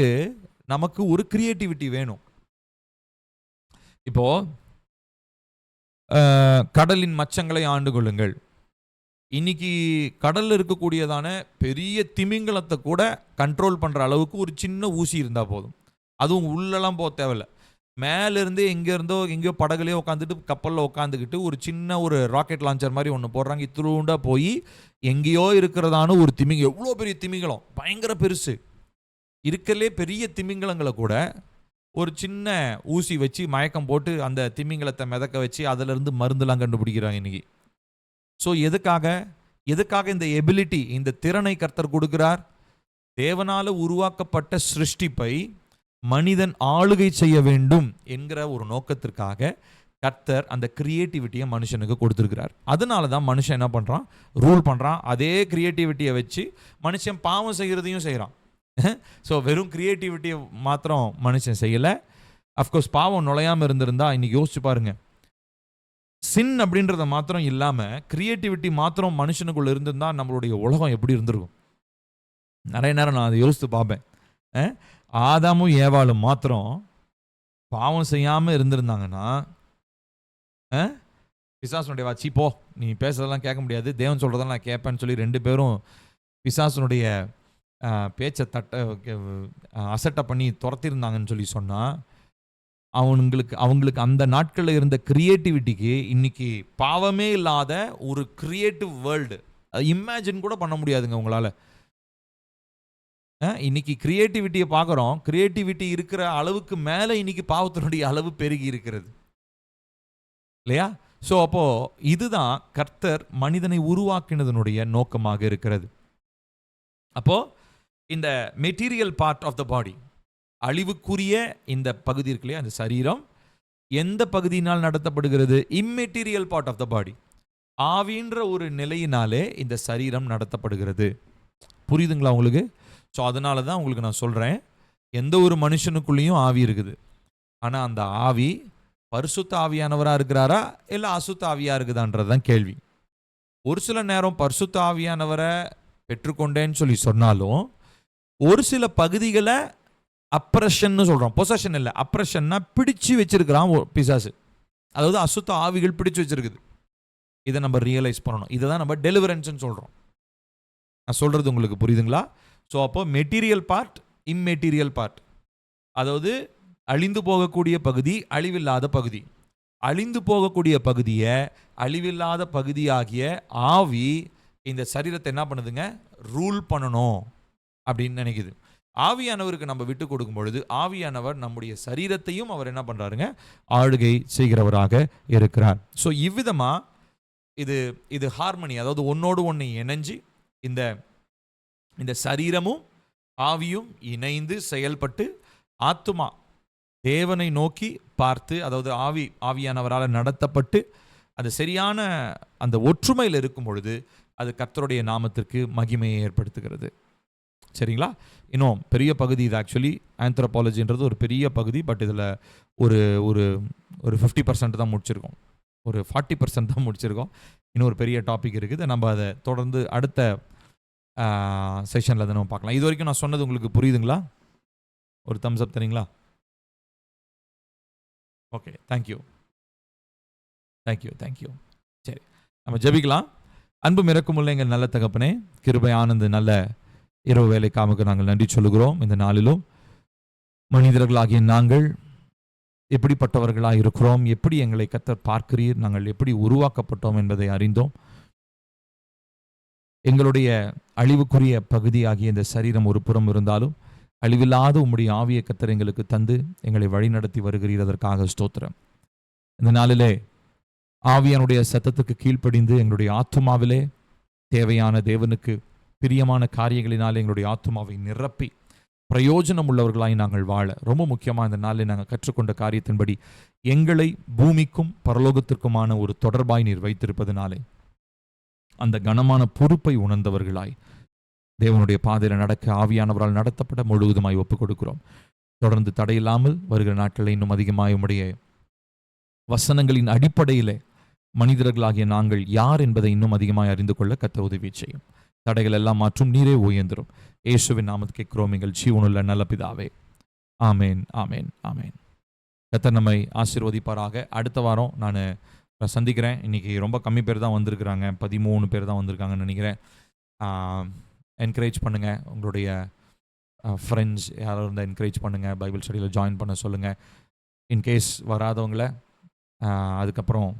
நமக்கு ஒரு கிரியேட்டிவிட்டி வேணும். இப்போ கடலின் மச்சங்களை ஆண்டு கொள்ளுங்கள். இன்னைக்கு கடலில் இருக்கக்கூடியதான பெரிய திமிங்கலத்தை கூட கண்ட்ரோல் பண்ணுற அளவுக்கு ஒரு சின்ன ஊசி இருந்தால் போதும். அதுவும் உள்ளெல்லாம் போக தேவையில்ல, மேலேருந்தே எங்கேயோ படகுலேயோ உட்காந்துட்டு, கப்பலில் உட்காந்துக்கிட்டு ஒரு சின்ன ஒரு ராக்கெட் லான்ச்சர் மாதிரி ஒன்று போடுறாங்க. இத்திருண்டாக போய் எங்கேயோ இருக்கிறதான ஒரு திமிங்கலம், எவ்வளோ பெரிய திமிங்கலம், பயங்கர பெருசு, இருக்கலே பெரிய திமிங்கலங்களை கூட ஒரு சின்ன ஊசி வச்சு மயக்கம் போட்டு அந்த திமிங்கலத்தை மிதக்க வச்சு அதிலிருந்து மருந்துலாம் கண்டுபிடிக்கிறாங்க இன்னைக்கு. ஸோ எதுக்காக இந்த எபிலிட்டி, இந்த திறனை கர்த்தர் கொடுக்கிறார்? தேவனால உருவாக்கப்பட்ட சிருஷ்டிப்பை மனிதன் ஆளுகை செய்ய வேண்டும் என்கிற ஒரு நோக்கத்திற்காக கர்த்தர் அந்த கிரியேட்டிவிட்டியை மனுஷனுக்கு கொடுத்துருக்கிறார். அதனால தான் மனுஷன் என்ன பண்ணுறான்? ரூல் பண்ணுறான். அதே கிரியேட்டிவிட்டியை வச்சு மனுஷன் பாவம் செய்கிறதையும் செய்கிறான். ஸோ வெறும் கிரியேட்டிவிட்டியை மாத்திரம் மனுஷன் செய்யலை. அஃப்கோர்ஸ் பாவம் நுழையாமல் இருந்திருந்தா இன்னைக்கு யோசிச்சு பாருங்க, சின் அப்படின்றத மாத்திரம் இல்லாமல் கிரியேட்டிவிட்டி மாத்திரம் மனுஷனுக்குள்ள இருந்திருந்தா நம்மளுடைய உலகம் எப்படி இருந்திருக்கும்? நிறைய நேரம் நான் அதை யோசித்து பார்ப்பேன். ஆதாமும் ஏவாளும் மாத்திரம் பாவம் செய்யாமல் இருந்திருந்தாங்கன்னா, பிசாசனுடைய வாச்சி போ, நீ பேசுறதெல்லாம் கேட்க முடியாது, தேவன் சொல்றதெல்லாம் நான் கேட்பேன்னு சொல்லி 2 பேரும் பிசாசனுடைய பேச்சை அசட்டை பண்ணி துரத்திருந்தாங்கன்னு சொல்லி சொன்னால், அவங்களுக்கு அந்த நாட்களில் இருந்த கிரியேட்டிவிட்டிக்கு இன்னைக்கு பாவமே இல்லாத ஒரு கிரியேட்டிவ் வேர்ல்டு இமேஜின் கூட பண்ண முடியாதுங்க உங்களால். இன்னைக்கு கிரியேட்டிவிட்டியை பார்க்குறோம், கிரியேட்டிவிட்டி இருக்கிற அளவுக்கு மேலே இன்னைக்கு பாவத்தினுடைய அளவு பெருகி இருக்கிறது இல்லையா? ஸோ அப்போது இதுதான் கர்த்தர் மனிதனை உருவாக்கினதனுடைய நோக்கமாக இருக்கிறது. அப்போது இந்த மெட்டீரியல் பார்ட் ஆஃப் த பாடி, அழிவுக்குரிய இந்த பகுதி இருக்கு இல்லையா, அந்த சரீரம் எந்த பகுதியினால் நடத்தப்படுகிறது? இம்மெட்டீரியல் பார்ட் ஆஃப் த பாடி, ஆவின்ற ஒரு நிலையினாலே இந்த சரீரம் நடத்தப்படுகிறது. புரியுதுங்களா உங்களுக்கு? ஸோ அதனால தான் உங்களுக்கு நான் சொல்கிறேன், எந்த ஒரு மனுஷனுக்குள்ளேயும் ஆவி இருக்குது. ஆனால் அந்த ஆவி பரிசுத்த ஆவியானவராக இருக்கிறாரா இல்லை அசுத்த ஆவியாக இருக்குதான்றது தான் கேள்வி. ஒரு சில நேரம் பரிசுத்த ஆவியானவரை பெற்றுக்கொண்டேன்னு சொல்லி சொன்னாலும் ஒரு சில பகுதிகளை அப்ரஷன்னு சொல்கிறோம். பொசஷன் இல்லை, அப்ரஷன்னா பிடிச்சு வச்சிருக்கிறான் பிசாசு. அதாவது அசுத்த ஆவிகள் பிடிச்சு வச்சிருக்குது. இதை நம்ம ரியலைஸ் பண்ணணும். இதை தான் நம்ம டெலிவரன்ஸ்ன்னு சொல்கிறோம். நான் சொல்கிறது உங்களுக்கு புரியுதுங்களா? ஸோ அப்போ மெட்டீரியல் பார்ட், இம்மெட்டீரியல் பார்ட், அதாவது அழிந்து போகக்கூடிய பகுதி, அழிவில்லாத பகுதி. அழிந்து போகக்கூடிய பகுதியை அழிவில்லாத பகுதியாகிய ஆவி இந்த சரீரத்தை என்ன பண்ணுதுங்க? ரூல் பண்ணணும் அப்படின்னு நினைக்குது. ஆவியானவருக்கு நம்ம விட்டு கொடுக்கும் பொழுது ஆவியானவர் நம்முடைய சரீரத்தையும் அவர் என்ன பண்ணுறாருங்க? ஆளுகை செய்கிறவராக இருக்கிறார். ஸோ இவ்விதமாக இது ஹார்மனி, அதாவது ஒன்னோடு ஒன்று இணைஞ்சு இந்த சரீரமும் ஆவியும் இணைந்து செயல்பட்டு ஆத்துமா தேவனை நோக்கி பார்த்து, அதாவது ஆவியானவரால் நடத்தப்பட்டு அது சரியான அந்த ஒற்றுமையில் இருக்கும் பொழுது அது கர்த்தருடைய நாமத்திற்கு மகிமையை ஏற்படுத்துகிறது. சரிங்களா? இன்னும் பெரிய பகுதி இது. ஆக்சுவலி ஆந்த்ரோபாலஜின்றது ஒரு பெரிய பகுதி. பட் இதில் ஒரு ஒரு ஒரு 50% தான் முடிச்சிருக்கோம், ஒரு 40% தான் முடிச்சிருக்கோம். இன்னும் ஒரு பெரிய டாபிக் இருக்குது. நம்ம அதை தொடர்ந்து அடுத்த செஷனில் அதை நம்ம பார்க்கலாம். இது வரைக்கும் நான் சொன்னது உங்களுக்கு புரியுதுங்களா? ஒரு தம்ஸ் அப் தரீங்களா? Okay, thank you. சரி, நம்ம ஜெபிக்கலாம். அன்பு மிரக்கமுள்ள எங்கள் நல்ல தகப்பனே, கிருபை ஆனந்த நல்ல இரவு வேலை காமுக்கு நாங்கள் நன்றி சொல்லுகிறோம். இந்த நாளிலும் மனிதர்களாகிய நாங்கள் எப்படிப்பட்டவர்களாக இருக்கிறோம், எப்படி எங்களை கர்த்தர் பார்க்கிறீர், நாங்கள் எப்படி உருவாக்கப்பட்டோம் என்பதை அறிந்தோம். எங்களுடைய அழிவுக்குரிய பகுதியாகிய இந்த சரீரம் ஒரு புறம் இருந்தாலும் அழிவில்லாத உம்முடைய ஆவியை கர்த்தர் எங்களுக்கு தந்து எங்களை வழிநடத்தி வருகிறீர். அதற்காக ஸ்தோத்திரம். இந்த நாளிலே ஆவியானுடைய சத்தத்துக்கு கீழ்ப்படிந்து எங்களுடைய ஆத்துமாவிலே தேவையான தேவனுக்கு பிரியமான காரியங்களினால் எங்களுடைய ஆத்துமாவை நிரப்பி பிரயோஜனம் உள்ளவர்களாய் நாங்கள் வாழ, ரொம்ப முக்கியமாக இந்த நாளில் நாங்கள் கற்றுக்கொண்ட காரியத்தின்படி எங்களை பூமிக்கும் பரலோகத்திற்குமான ஒரு தொடர்பாய் நீர் வைத்திருப்பதனாலே அந்த கனமான பொறுப்பை உணர்ந்தவர்களாய் தேவனுடைய பாதையில் நடக்க ஆவியானவரால் நடத்தப்பட முழுவதுமாய் ஒப்புக் கொடுக்கிறோம். தொடர்ந்து தடையில்லாமல் வருகிற நாட்களில் இன்னும் அதிகமாய் உம்முடைய வசனங்களின் அடிப்படையிலே மனிதர்களாகிய நாங்கள் யார் என்பதை இன்னும் அதிகமாய் அறிந்து கொள்ள கர்த்தர் உதவி செய்யும். தடைகள் எல்லாம் மாற்றும் நீரே உயர்ந்திரும். இயேசுவின் நாமத்தில் கேட்கிறோம் எங்கள் ஜீவனுள்ள நல்ல பிதாவே. ஆமேன், ஆமேன், ஆமேன். கர்த்தர் நம்மை ஆசீர்வதிப்பாராக. அடுத்த வாரம் நான் சந்திக்கிறேன். இன்றைக்கி ரொம்ப கம்மி பேர் தான் வந்திருக்கிறாங்க, 13 பேர் தான் வந்திருக்காங்கன்னு நினைக்கிறேன். என்கரேஜ் பண்ணுங்கள், உங்களுடைய ஃப்ரெண்ட்ஸ் யாராவது இருந்தால் என்கரேஜ் பண்ணுங்கள், பைபிள் ஸ்டடியில் ஜாயின் பண்ண சொல்லுங்கள். இன்கேஸ் வராதவங்கள அதுக்கப்புறம்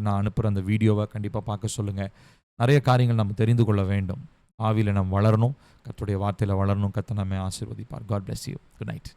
நான் அனுப்புகிற அந்த வீடியோவை கண்டிப்பாக பார்க்க சொல்லுங்கள். நிறைய காரியங்கள் நம்ம தெரிந்து கொள்ள வேண்டும். ஆவியில் நம்ம வளரணும், கர்த்தருடைய வார்த்தையில் வளரணும். கர்த்தர் நம்மை ஆசீர்வதிப்பார். God bless you. Good night.